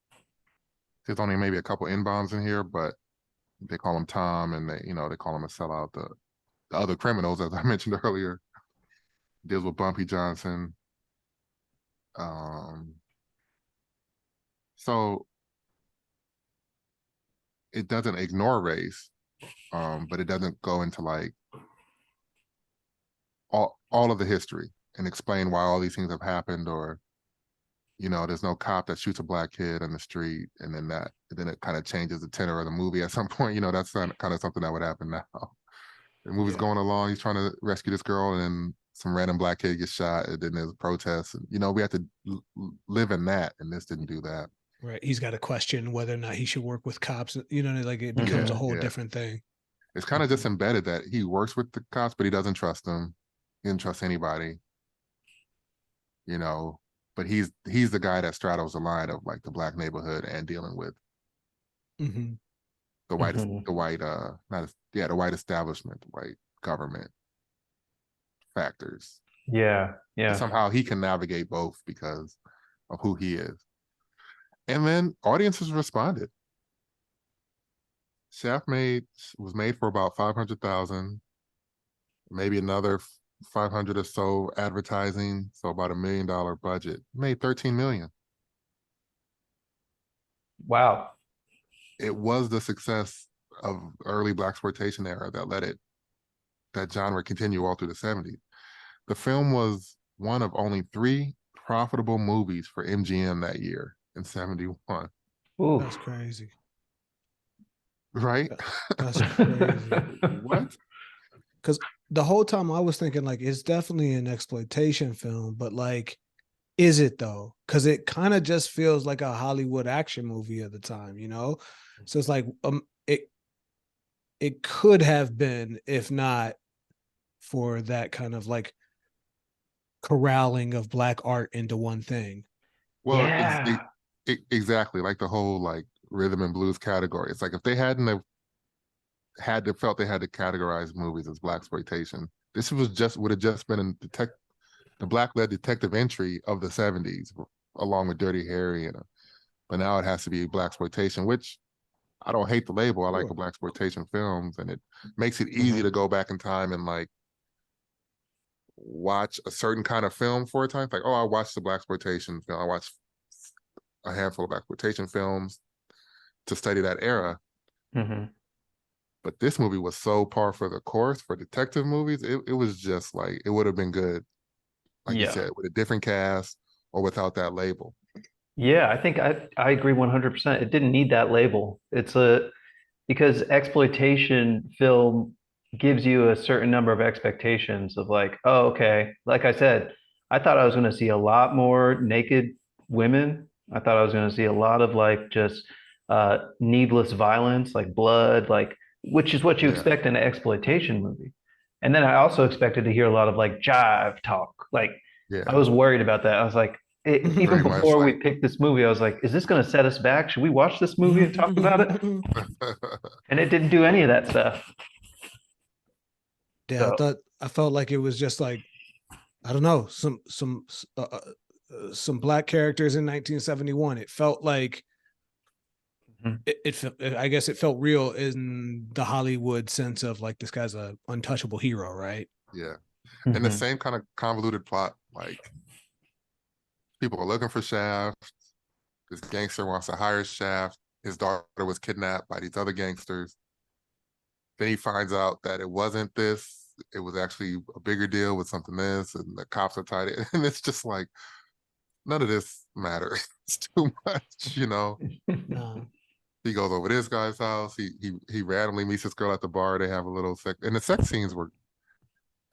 There's only maybe a couple N-bombs in here, but they call him Tom, and they call him a sellout. The other criminals, as I mentioned earlier, deals with Bumpy Johnson. So it doesn't ignore race, but it doesn't go into like all of the history and explain why all these things have happened, or there's no cop that shoots a Black kid in the street, and then it kind of changes the tenor of the movie at some point. That's kind of something that would happen now. The movie's going along, he's trying to rescue this girl, and then some random Black kid gets shot, and then there's a protest. And, we have to live in that, and this didn't do that. Right. He's got to question whether or not he should work with cops. Like it becomes a whole different thing. It's kind of just embedded that he works with the cops, but he doesn't trust them. He doesn't trust anybody. But he's the guy that straddles the line of like the Black neighborhood and dealing with the white establishment, the white government factors. Yeah. And somehow he can navigate both because of who he is. And then audiences responded. Shaft was made for about 500,000, maybe another 500 or so advertising, so about $1 million budget. Made 13 million. Wow. It was the success of early Blaxploitation era that let that genre continue all through the 70s. The film was one of only 3 profitable movies for MGM that year in 71. Ooh. That's crazy. Right? That's crazy. What? Because the whole time I was thinking, like, it's definitely an exploitation film, but like, is it though? Because it kind of just feels like a Hollywood action movie at the time, So it's like it could have been, if not for that kind of like corralling of Black art into one thing. Well, exactly, like the whole like rhythm and blues category. It's like if they hadn't felt they had to categorize movies as Blaxploitation, this would have just been the Black-led detective entry of the 70s, along with Dirty Harry, but now it has to be Blaxploitation, which I don't hate the label. I like the Blaxploitation films, and it makes it easy to go back in time and like watch a certain kind of film for a time. It's like, oh, I watched the Blaxploitation film. I watched a handful of Blaxploitation films to study that era. But this movie was so par for the course for detective movies. It was just like, it would have been good, like you said, with a different cast or without that label. Yeah, I think I agree 100%. It didn't need that label. Because exploitation film gives you a certain number of expectations of like, oh, okay. Like I said, I thought I was going to see a lot more naked women. I thought I was going to see a lot of like just needless violence, like blood, like which is what you Yeah, expect in an exploitation movie. And then I also expected to hear a lot of like jive talk. Like I yeah, was worried about that. I was like, even very much before we like. picked this movie, I was like, is this going to set us back? Should we watch this movie and talk about it? And it didn't do any of that stuff. Yeah, So I felt like it was just like, I don't know, some black characters in 1971. It felt like mhm. I guess it felt real in the Hollywood sense of like this guy's a untouchable hero, right? Yeah, and the Mhm. same kind of convoluted plot. Like people are looking for Shaft. This gangster wants to hire Shaft. His daughter was kidnapped by these other gangsters. Then he finds out that it wasn't this. It was actually a bigger deal with something this, and the cops are tied in. And it's just like none of this matters. It's too much, you know. No. He goes over this guy's house. He randomly meets this girl at the bar. They have a little sex, and the sex scenes were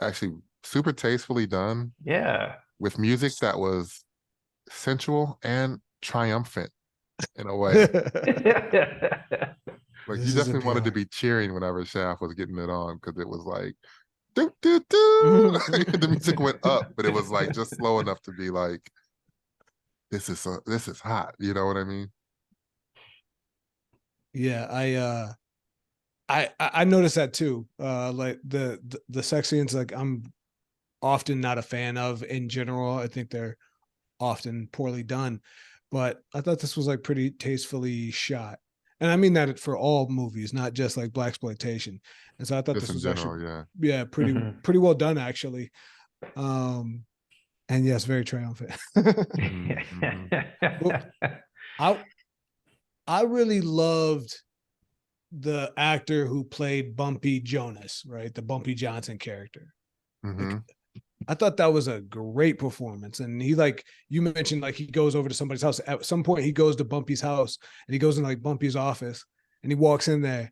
actually super tastefully done Yeah. with music that was sensual and triumphant in a way. Yeah. Like you This is definitely wanted to appealing. be cheering whenever Shaft was getting it on because it was like do do do. The music went up, but it was like just slow enough to be like this is hot. You know what I mean? Yeah, I noticed that too. Like the sex scenes, like I'm often not a fan of in general. I think they're often poorly done, but I thought this was like pretty tastefully shot. And I mean that for all movies, not just like Blaxploitation. And so I thought Just this in was actually, general, yeah. yeah, Mhm. pretty well done actually. Um, and yes, very triumphant. Hmm, hmm. Well, I I really loved the actor who played Bumpy Jonas, right? The Bumpy Johnson character. Like Hmm. I thought that was a great performance. And he like you mentioned, like he goes over to somebody's house. At some point, he goes to Bumpy's house and he goes in like Bumpy's office and he walks in there.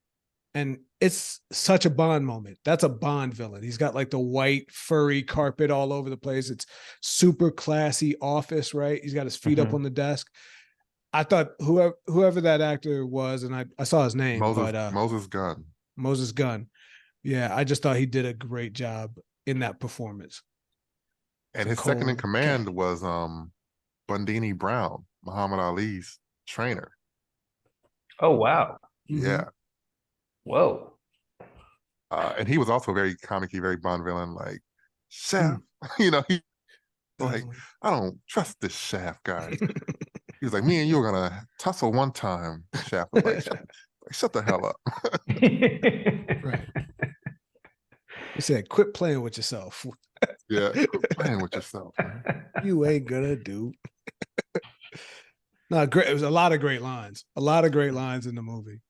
And it's such a Bond moment. That's a Bond villain. He's got like the white furry carpet all over the place. It's super classy office, right? He's got his feet up Mhm. on the desk. I thought whoever that actor was, and I saw his name, but Moses Gunn. Moses Gunn. Yeah, I just thought he did a great job in that performance. It's And a his second in cold cat. command was Bundini Brown, Muhammad Ali's trainer. Oh wow. Mm-hmm. Yeah. Whoa. And he was also very comicky, very Bond villain, like Shaft. Mm, You know, he like, definitely. I don't trust this Shaft guy. He was like, me and you are gonna tussle one time. Shaft was like, shut the hell up. Right. He said, "Quit playing with yourself. Yeah, quit playing with yourself, man. You ain't gonna do." No, great. It was a lot of great lines. A lot of great lines in the movie.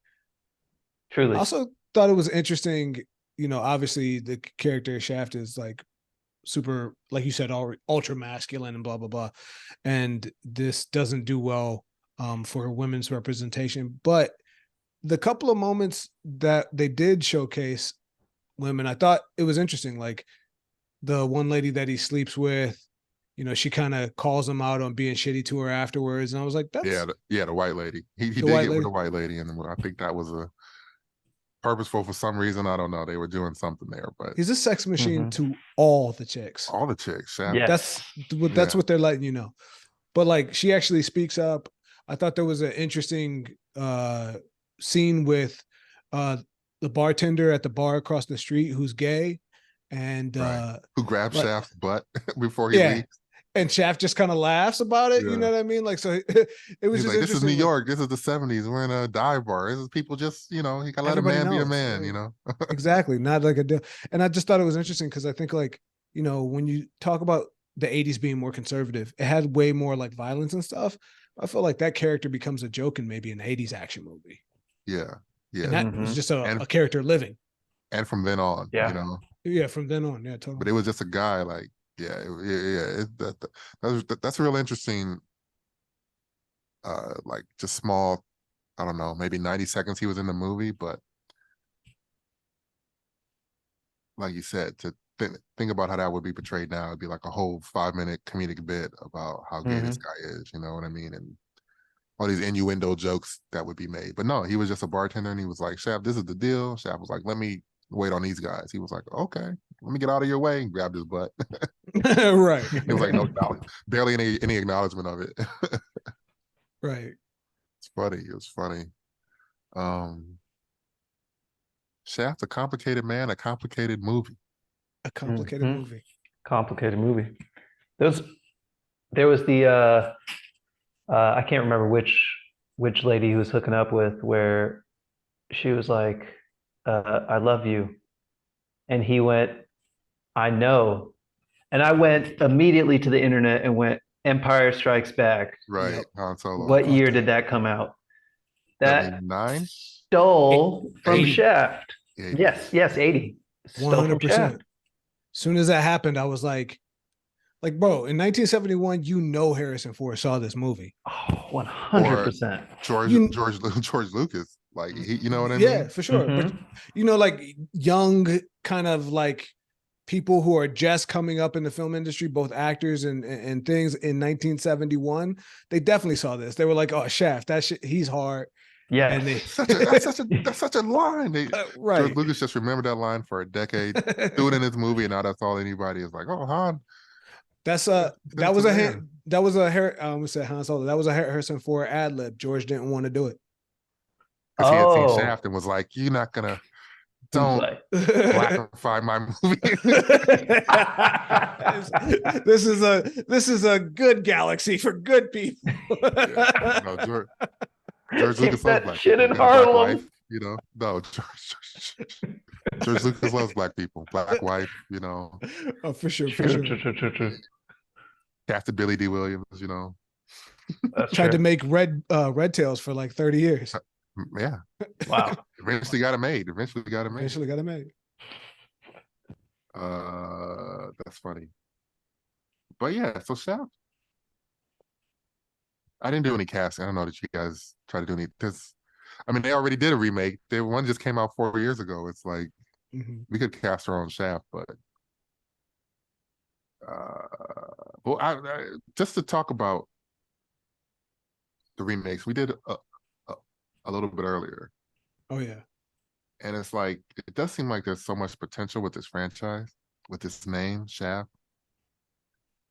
I Truly. also thought it was interesting. You know, obviously the character Shaft is like super, like you said, ultra masculine and blah blah blah, and this doesn't do well for women's representation. But the couple of moments that they did showcase women, I thought it was interesting. Like the one lady that he sleeps with, you know, she kind of calls him out on being shitty to her afterwards, and I was like, Yeah, that's the white lady. He the did white get with lady. the white lady, and I think that was a purposeful for some reason. I don't know. They were doing something there, but He's a sex machine Mhm. to all the chicks. all the chicks, Shaft. That's Yes. that's Yeah, what they're letting you know. But like she actually speaks up. I thought there was an interesting scene with uh the bartender at the bar across the street who's gay, and right. Who grabbed like Shaft's butt before he yeah, leaves? and Shaft just kind of laughs about it. You Yeah. know what I mean? Like so, it was He's just like, this is New interesting. Like York. This is the 70s. We're in a dive bar. This is people just, you know, you gotta let a everybody man be a knows, man, you right? know? Exactly, not like a deal. And I just thought it was interesting because I think like when you talk about the '80s being more conservative, it had way more like violence and stuff. I feel like that character becomes a joke in maybe an '80s action movie, Yeah. and Yeah. that was Mhm. just a And character living. from then on, you Yeah. know. Yeah, from then on, yeah, But totally. it was just a guy like, yeah, that's real interesting. Like just small, I don't know, maybe 90 seconds he was in the movie, but like you said, to think about how that would be portrayed now. It'd be like a whole 5-minute comedic bit about how gay this guy is. You know what I mean? And all these innuendo jokes that would be made. But no, he was just a bartender, and he was like, "Shaft, this is the deal." Shaft was like, "Let me wait on these guys." He was like, "Okay, let me get out of your way," and grabbed his butt. Right. It was like no, barely any acknowledgement of it. Right. It's funny. It was funny. Shaft, a complicated man, a complicated movie. A complicated movie. Complicated movie. There was the I can't remember which lady he was hooking up with, where she was like, "I love you," and he went, "I know," and I went immediately to the internet and went, "Empire Strikes Back." Right. Yep. Han Solo. What year did that come out? That 79? stole from 80. Shaft. 80. Yes, 80. Stole from 100%. Shaft. As soon as that happened, I was like, bro, in 1971, Harrison Ford saw this movie. Oh, 100%. George Lucas. Like, you know what I mean? Yeah, for sure. But like young kind of like people who are just coming up in the film industry, both actors and things in 1971, they definitely saw this. They were like, "Oh, Shaft, that shit, he's hard." Yeah, and they that's such a line. right. George Lucas just remembered that line for a decade, threw it in his movie, and now that's all anybody is like, "Oh, Han." That's that was a Han Solo. That was a Harrison Ford ad lib. George didn't want to do it because he had seen Shaft and was like, "You're not gonna." Don't blackify my movie. This is a good galaxy for good people. No, George Lucas loves black shit people. In Harlem. Wife, no, George Lucas loves black people. Black wife, Oh, for sure. True. Casted Billy D. Williams, Tried to make Red Tails for like 30 years. Yeah. Wow. Eventually got it made. That's funny. But yeah, so Shaft. I didn't do any casting. I don't know that you guys try to do any, because I mean, they already did a remake. One just came out 4 years ago. It's like we could cast our own Shaft, but well, just to talk about the remakes, we did a little bit earlier. Oh yeah. And it's like, it does seem like there's so much potential with this franchise, with this name, Shaft.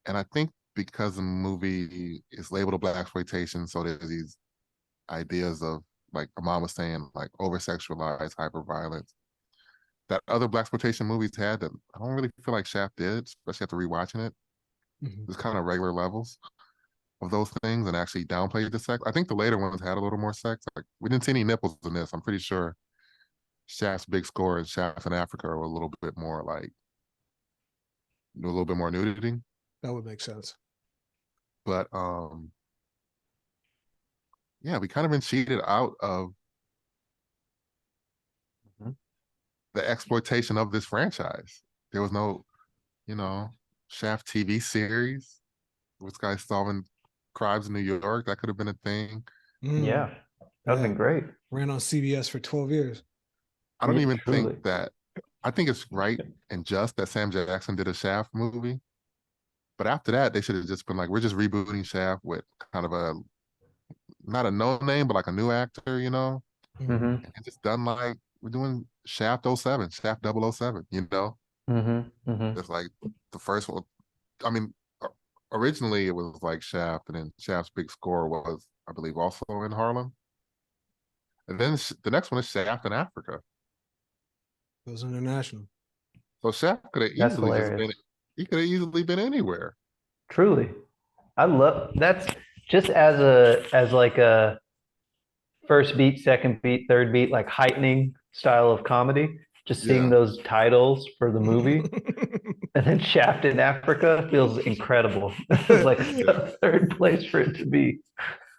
And I think because the movie is labeled a Blaxploitation, so there's these ideas of, like Amon was saying, like over-sexualized hyper-violence that other Blaxploitation movies had that I don't really feel like Shaft did, especially after rewatching it. There's kind of regular levels of those things and actually downplayed the sex. I think the later ones had a little more sex. Like, we didn't see any nipples in this. I'm pretty sure Shaft's Big Score and Shaft in Africa were a little bit more like, a little bit more nudity. That would make sense. But yeah, we kind of been cheated out of the exploitation of this franchise. There was no, Shaft TV series. This guy solving crimes in New York. That could have been a thing. Yeah, that would have been great. Ran on CBS for 12 years. I don't even think that. I think it's right and just that Sam Jackson did a Shaft movie. But after that, they should have just been like, we're just rebooting Shaft with kind of a, not a no name, but like a new actor, and just done like, we're doing Shaft 07, Shaft 007, It's like the first one. I mean, originally it was like Shaft, and then Shaft's Big Score was, I believe, also in Harlem. And then the next one is Shaft in Africa. It was international. So Shaft could have easily been anywhere. Truly. I love that's just as like a first beat, second beat, third beat, like heightening style of comedy. Just seeing those titles for the movie and then Shaft in Africa feels incredible. It's like a third place for it to be.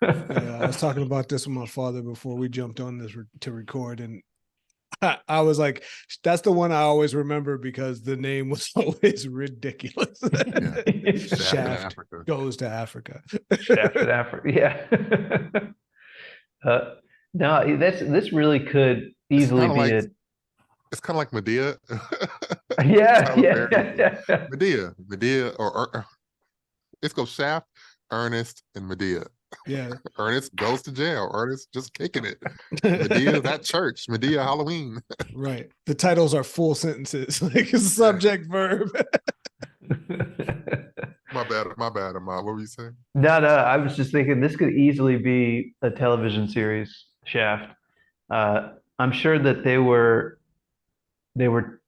Yeah, I was talking about this with my father before we jumped on this to record, and I was like, that's the one I always remember because the name was always ridiculous. Shaft goes to Africa. Shaft in Africa, yeah. No, this really could easily be it. It's kind of like Medea. Yeah, Tyler Perry. yeah. Medea, or let's go Shaft, Ernest, and Medea. Yeah. Ernest goes to jail. Ernest just kicking it. Medea's at church. Medea Halloween. Right. The titles are full sentences, like subject, verb. My bad, Ahmad. What were you saying? No, no, I was just thinking this could easily be a television series, Shaft. I'm sure that they were they were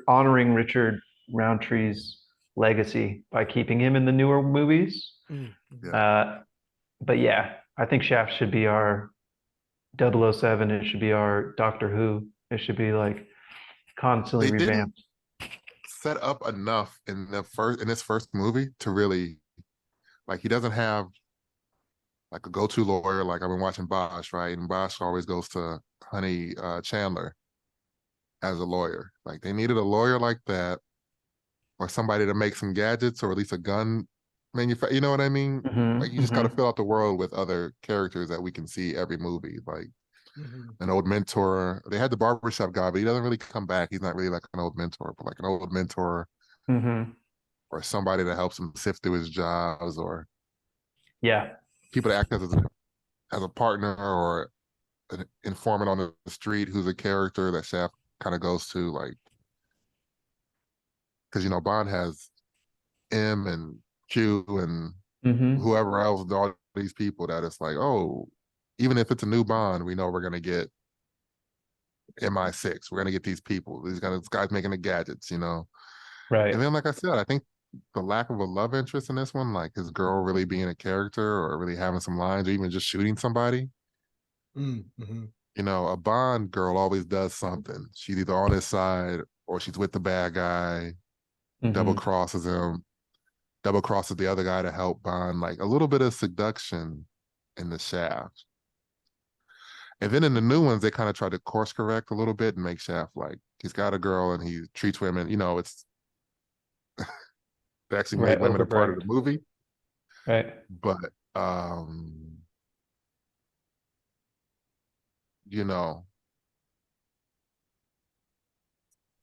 honoring Richard Roundtree's legacy by keeping him in the newer movies. Yeah. But yeah, I think Shaft should be our 007. It should be our Doctor Who. It should be like constantly They didn't revamped. set up enough in this first movie to really, like, he doesn't have like a go-to lawyer. Like, I've been watching Bosch, right? And Bosch always goes to Honey Chandler as a lawyer. Like, they needed a lawyer like that, or somebody to make some gadgets, or at least a gun manufacturer. You know what I mean? Like, you just got to fill out the world with other characters that we can see every movie. Like an old mentor. They had the barbershop guy, but he doesn't really come back. He's not really like an old mentor, but like an old mentor, or somebody that helps him sift through his jobs, or Yeah. people that act as a partner, or an informant on the street who's a character that Shaft kind of goes to, like, because Bond has M and Q and whoever else, all these people that it's like, oh, even if it's a new Bond, we know we're gonna get MI6. We're gonna get these people. This guy's making the gadgets, Right. And then, like I said, I think the lack of a love interest in this one, like his girl really being a character, or really having some lines, or even just shooting somebody. A Bond girl always does something. She's either on his side, or she's with the bad guy, double crosses him, double crosses the other guy to help Bond. Like, a little bit of seduction in the Shaft. And then in the new ones, they kind of try to course correct a little bit and make Shaft like he's got a girl and he treats women. It's they actually made women a part of the movie. Right. But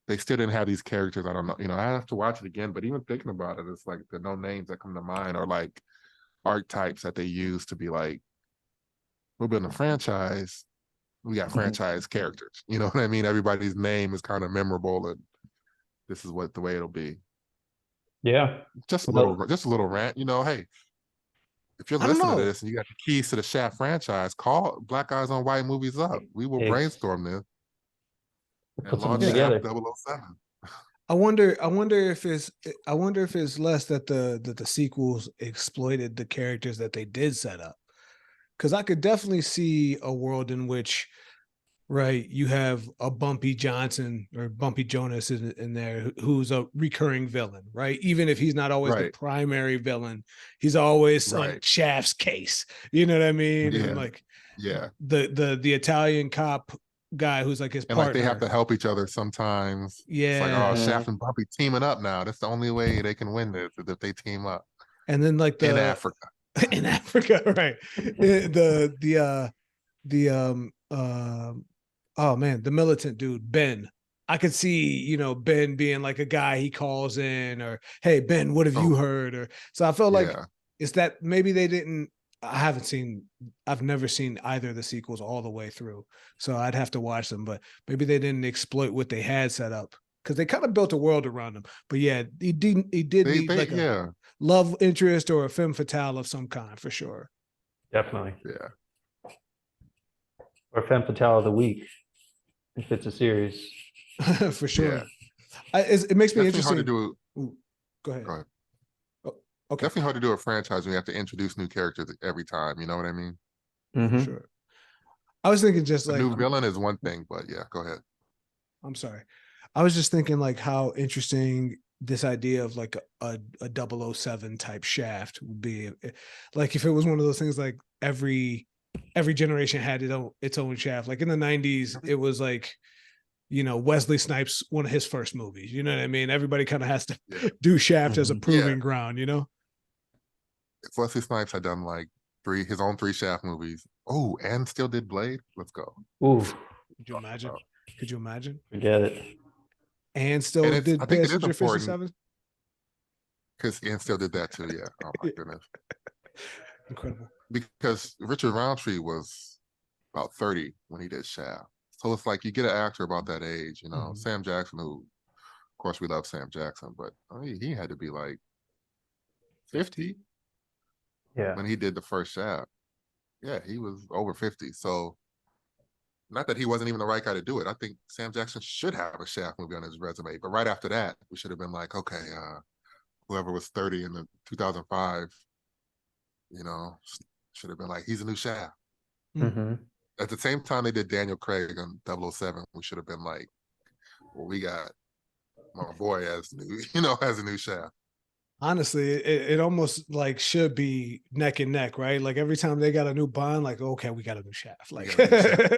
they still didn't have these characters. I don't know. I have to watch it again, but even thinking about it, it's like the no names that come to mind are like archetypes that they use to be like, we're building a franchise. We got franchise characters. You know what I mean? Everybody's name is kind of memorable, and this is the way it'll be. Yeah. Just a little rant. Hey, if you're listening to this and you got the keys to the Shaft franchise, call Black Eyes on White Movies up. We will brainstorm this and launch Shaft 007. I wonder if it's less that the sequels exploited the characters that they did set up. Because I could definitely see a world in which, right, you have a Bumpy Johnson or Bumpy Jonas in there who's a recurring villain, right? Even if he's not always the primary villain, he's always on Shaft's case. You know what I mean? Yeah. And like, yeah, the Italian cop guy who's like his partner. Like, they have to help each other sometimes. Yeah, it's like, oh, Shaft and Bumpy teaming up now. That's the only way they can win this, is if they team up. And then like in Africa. In Africa, right? Oh man, the militant dude, Ben. I could see, Ben being like a guy he calls in, or hey Ben, what have you heard? Or so I felt like it's that maybe they didn't. I've never seen either of the sequels all the way through, so I'd have to watch them. But maybe they didn't exploit what they had set up, because they kind of built a world around him. But yeah, he did need a love interest or a femme fatale of some kind, for sure. Definitely. Yeah. Or femme fatale of the week, if it's a series. For sure. Yeah. It makes me interesting. Hard to do. Go ahead. Oh, okay. Definitely hard to do a franchise when you have to introduce new characters every time. You know what I mean? For sure. I was thinking just like a new villain is one thing, but yeah, go ahead. I'm sorry. I was just thinking like how interesting this idea of like a 007 type Shaft would be. Like if it was one of those things like every generation had its own Shaft. Like in the 90s, it was like, Wesley Snipes, one of his first movies. You know what I mean? Everybody kind of has to do Shaft as a proving ground, If Wesley Snipes had done like his own three Shaft movies, and still did Blade, let's go. Ooh. Could you imagine? Forget it. And still And did I think it is Passenger important 57. because Ian still did that too. Yeah. Oh my goodness. Incredible. Because Richard Roundtree was about 30 when he did Shaft. So it's like you get an actor about that age, you know. Sam Jackson, who, of course, we love Sam Jackson, but I mean, he had to be like 50 when he did the first Shaft. Yeah, he was over 50. So not that he wasn't even the right guy to do it. I think Sam Jackson should have a Shaft movie on his resume. But right after that, we should have been like, okay, whoever was 30 in the 2005, you know, should have been like, he's a new Shaft. At the same time they did Daniel Craig on 007, we should have been like, well, we got my boy as new, you know, as a new Shaft. Honestly, it almost like should be neck and neck, right? Like every time they got a new Bond, like, okay, we got a new Shaft. Like, New Shaft.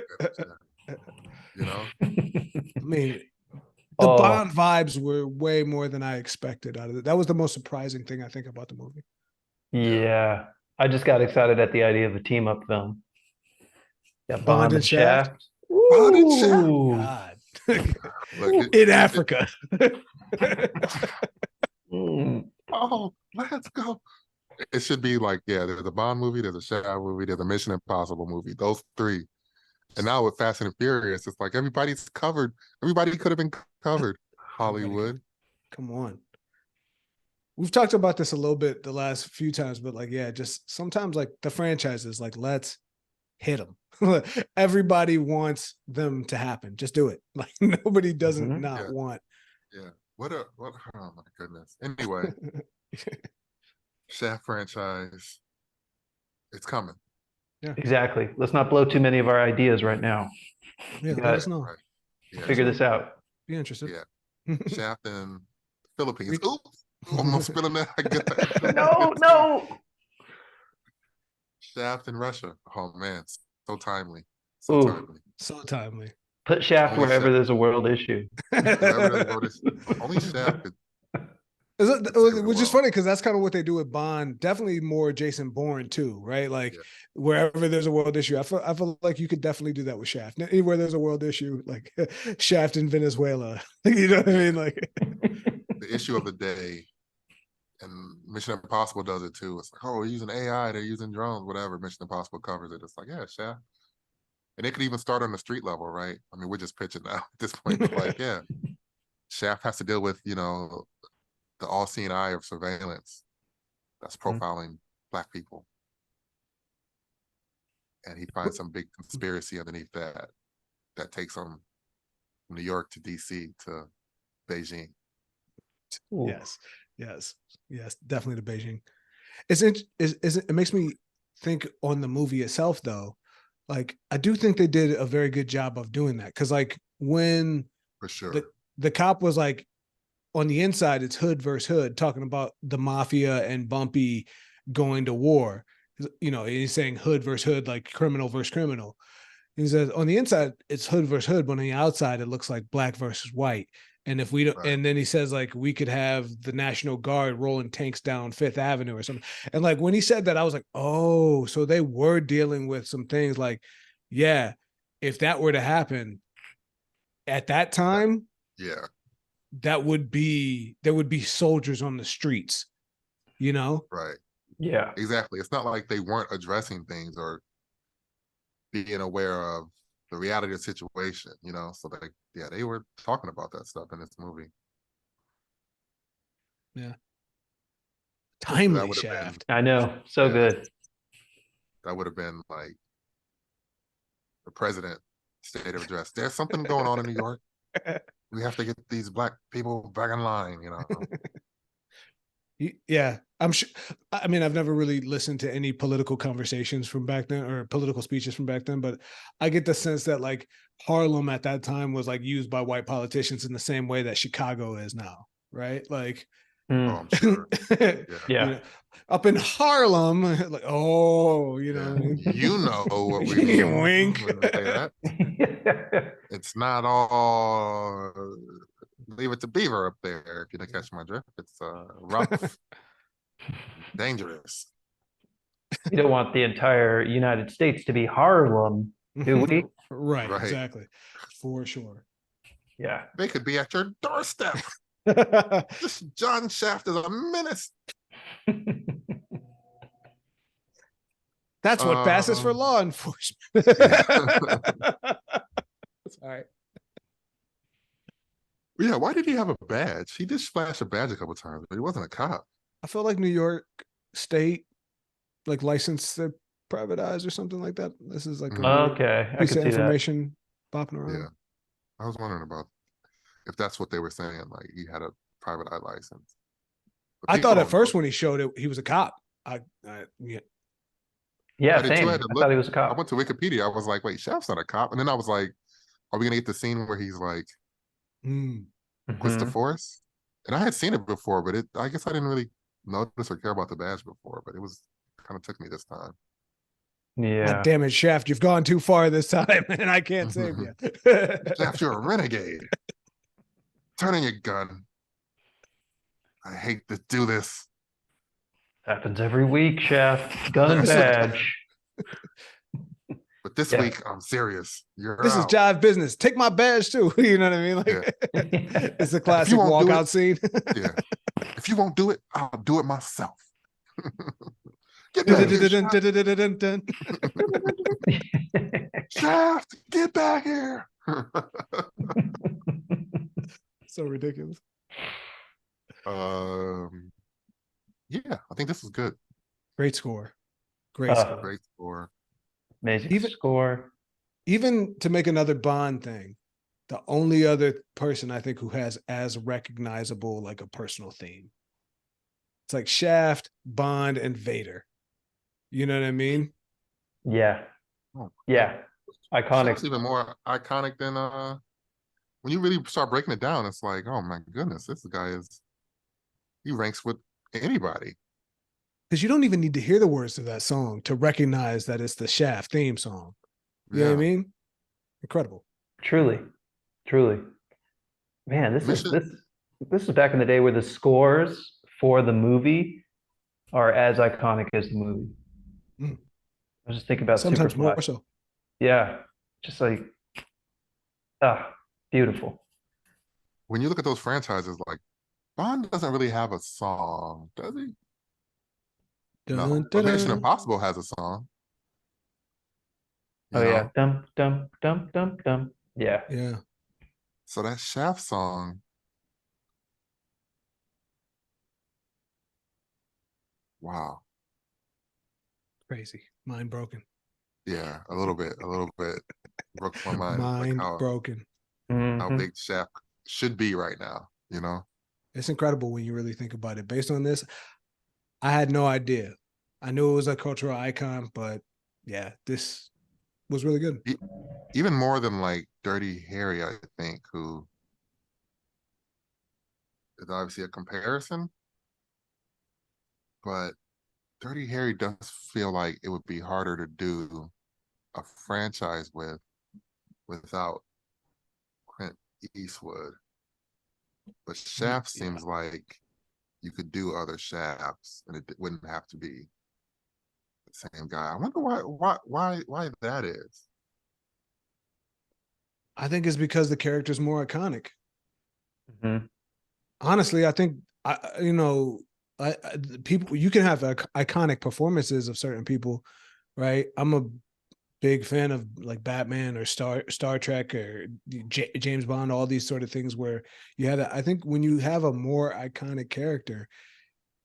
You know? I mean, the Bond vibes were way more than I expected out of it. That was the most surprising thing I think about the movie. Yeah. I just got excited at the idea of a team up film. Yeah, Bond and Shaft. Bond and Shaft. God. Look, in Africa. Oh, let's go. It should be like, yeah, there's a Bond movie, there's a Shaft movie, there's a Mission Impossible movie, those three. And now with Fast and Furious, it's like everybody's covered. Everybody could have been covered. Hollywood. Come on. We've talked about this a little bit the last few times, but like, yeah, just sometimes like the franchises, like, let's hit them. Everybody wants them to happen. Just do it. Like nobody doesn't not want. Yeah. What? Oh my goodness. Anyway, Shaft franchise, it's coming. Yeah. Exactly. Let's not blow too many of our ideas right now. Yeah, let us know. Right. Yeah. Figure this out. Be interested. Yeah. Shaft in Philippines. Oops. Almost spilling that. No. Shaft in Russia. Oh man, so timely. So timely. Put Shaft wherever there's a world issue. Only Shaft could. Which is funny because that's kind of what they do with Bond. Definitely more Jason Bourne too, right? Like wherever there's a world issue, I feel like you could definitely do that with Shaft. Anywhere there's a world issue, like Shaft in Venezuela, you know what I mean? Like the issue of the day, and Mission Impossible does it too. It's like, oh, we're using AI, they're using drones, whatever. Mission Impossible covers it. It's like, yeah, Shaft. And it could even start on the street level, right? I mean, we're just pitching now at this point. But like, yeah, Shaft has to deal with, you know, the all-seeing eye of surveillance that's profiling Black people. And he finds some big conspiracy underneath that takes him from New York to DC to Beijing. Ooh. Yes, definitely to Beijing. It makes me think on the movie itself, though. Like, I do think they did a very good job of doing that. Because, like, when for sure the cop was like, on the inside, it's hood versus hood, talking about the mafia and Bumpy going to war. You know, he's saying hood versus hood, like criminal versus criminal. He says on the inside, it's hood versus hood, but on the outside, it looks like black versus white. And if we don't, and then he says, like, we could have the National Guard rolling tanks down Fifth Avenue or something. And like when he said that, I was like, oh, so they were dealing with some things like, yeah, if that were to happen at that time, there would be soldiers on the streets, you know? Right. Yeah. Exactly. It's not like they weren't addressing things or being aware of the reality of the situation, you know? So they were talking about that stuff in this movie. Yeah. Timely Shaft. I know. So good. That would have been like the president state of address. There's something going on in New York. We have to get these Black people back in line, you know? Yeah, I'm sure. I mean, I've never really listened to any political conversations from back then or political speeches from back then, but I get the sense that like Harlem at that time was like used by white politicians in the same way that Chicago is now, right? Like, I'm sure. Yeah. You know, up in Harlem, like, oh, you know, you know what we mean. Wink. When we say that. It's not all leave it to Beaver up there, if you don't catch my drift. It's rough, dangerous. We don't want the entire United States to be Harlem, do we? Right, exactly. For sure. Yeah. They could be at your doorstep. This John Shaft is a menace. That's what passes for law enforcement. Yeah. All right. Yeah, why did he have a badge? He did flash a badge a couple times, but he wasn't a cop. I feel like New York State, like licensed to privatize or something like that. This is like a weird Okay, I piece can of see that. information bopping around. Yeah. I was wondering about if that's what they were saying, like he had a private eye license. But I people thought at don't first know. when he showed it, he was a cop. Yeah. Yeah, I did too. same. I had to I look. thought he was a I cop. went to Wikipedia. I was like, wait, Shaft's not a cop. And then I was like, are we gonna get the scene where he's like quits the Mhm. force? And I had seen it before, but I guess I didn't really notice or care about the badge before, but it was kind of took me this time. God Yeah. damn it, Shaft, you've gone too far this time, and I can't save you. Shaft, you're a renegade. Turn in your gun. I hate to do this. Happens every week, Shaft. Gun and badge. But this Yeah. week I'm serious. You're This is out. jive business. Take my badge too. You know what I mean? Like Yeah. it's a classic won't do walkout it- scene. Yeah. If you won't do it, I'll do it myself. Get back here, Shaft. Shaft, get back here. So ridiculous. Yeah, I think this is good. Great score. Great score. Great score. Amazing Even- score. Even to make another Bond thing, the only other person I think who has as recognizable like a personal theme. It's like Shaft, Bond, and Vader. You know what I mean? Yeah. Oh, Yeah. Iconic. Shaft's even more iconic than when you really start breaking it down, it's like, oh my goodness, this guy he ranks with anybody. Because you don't even need to hear the words of that song to recognize that it's the Shaft theme song. You know what I mean? Incredible. Truly. Truly. Man, this Mission- is back in the day where the scores for the movie are as iconic as the movie. Mm. I was just thinking about Sometimes Superfly. more so. Yeah. Just like beautiful. When you look at those franchises, like Bond doesn't really have a song, does he? No. Dun, But dun, Mission dun. Impossible has a song. You Oh know? yeah. Dum dum dum dum dum. Yeah. Yeah. So that Shaft song. Wow. Crazy. Mind broken. Yeah, a little bit. Broke my mind. Mind Like broken. how Mhm. big Shaft should be right now, you know? It's incredible when you really think about it. Based on this, I had no idea. I knew it was a cultural icon, but yeah, this was really good. Even more than like Dirty Harry, I think, who is obviously a comparison. But Dirty Harry does feel like it would be harder to do a franchise without Clint Eastwood. But Shaft seems like you could do other Shafts and it wouldn't have to be the same guy. I wonder why that is. I think it's because the character's more iconic. Mhm. Honestly, I think people you can have iconic performances of certain people, right? I'm a big fan of like Batman or Star Trek or James Bond, all these sort of things where you have that. I think when you have a more iconic character,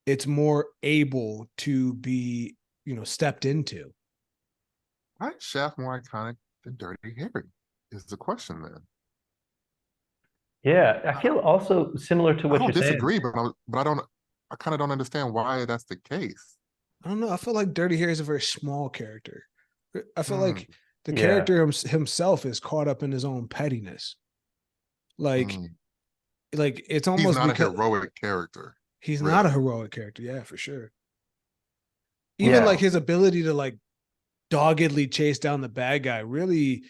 it's more able to be, stepped into. Why is Shaft more iconic than Dirty Harry? Is the question then. Yeah. I feel also similar to I what don't you're saying. disagree, but I kind of don't understand why that's the case. I don't know. I feel like Dirty Harry is a very small character. I feel like the Yeah. character himself is caught up in his own pettiness. Like it's almost He's not because a heroic character. he's really. not a heroic character. Yeah, for sure. Even Yeah. like his ability to like doggedly chase down the bad guy really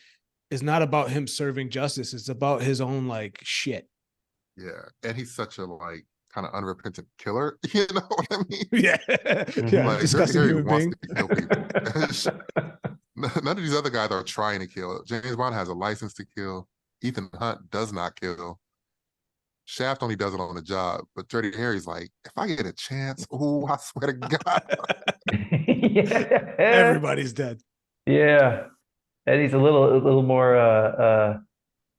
is not about him serving justice. It's about his own like shit. Yeah, and he's such a like kind of unrepentant killer. You know what I mean? Yeah. Yeah. Like Dirty Disgusting Harry human wants being. to kill people. None of these other guys are trying to kill. James Bond has a license to kill. Ethan Hunt does not kill. Shaft only does it on the job, but Dirty Harry's like, if I get a chance, oh, I swear to God. Yeah. Everybody's dead. Yeah. And he's a little more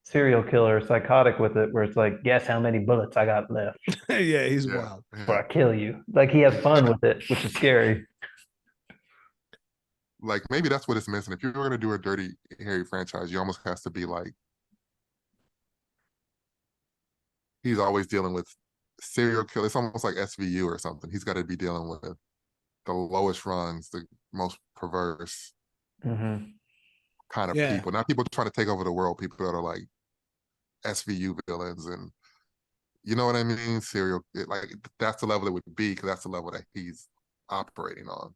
serial killer, psychotic with it, where it's like, guess how many bullets I got left Yeah, he's wild. before I kill you. Like he has fun with it, which is scary. Like maybe that's what it's missing. If you're going to do a Dirty Harry franchise, you almost has to be like, he's always dealing with serial killer. It's almost like SVU or something. He's got to be dealing with the lowest rungs, the most perverse kind of people. Not people trying to take over the world, people that are like SVU villains and you know what I mean? Like that's the level it would be because that's the level that he's operating on.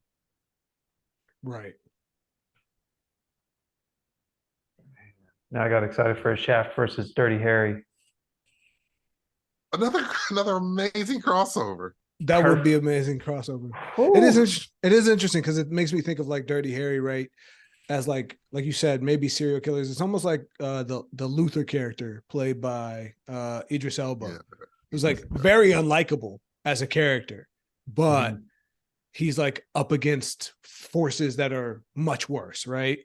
Right. Now I got excited for a Shaft versus Dirty Harry. Another amazing crossover. That would be amazing crossover. Ooh. It is interesting because it makes me think of like Dirty Harry, right? As like you said, maybe serial killers. It's almost like the Luther character played by Idris Elba. Yeah. It was like very unlikable as a character, but he's like up against forces that are much worse, right?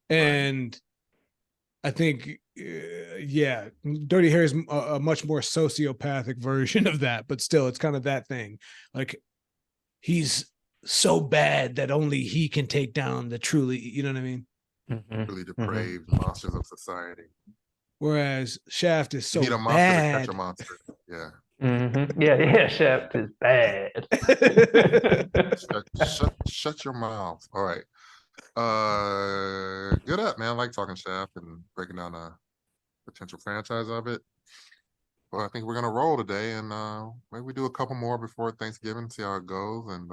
And I think, Dirty Harry's a much more sociopathic version of that, but still, it's kind of that thing. Like he's so bad that only he can take down the truly, you know what I mean? Really depraved monsters of society. Whereas Shaft is so you need a monster bad. to catch a monster. Yeah. Yeah, Shaft is bad. shut your mouth. All right. Good up, man. I like talking Shaft and breaking down a potential franchise of it. Well, I think we're gonna roll today, and maybe we do a couple more before Thanksgiving, see how it goes, and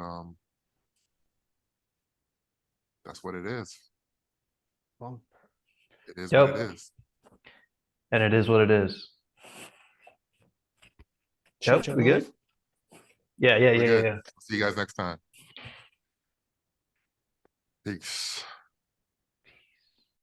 that's what it is. Well, it is what it is. And it is what it is. Yep, we good? Yeah. See you guys next time. Peace.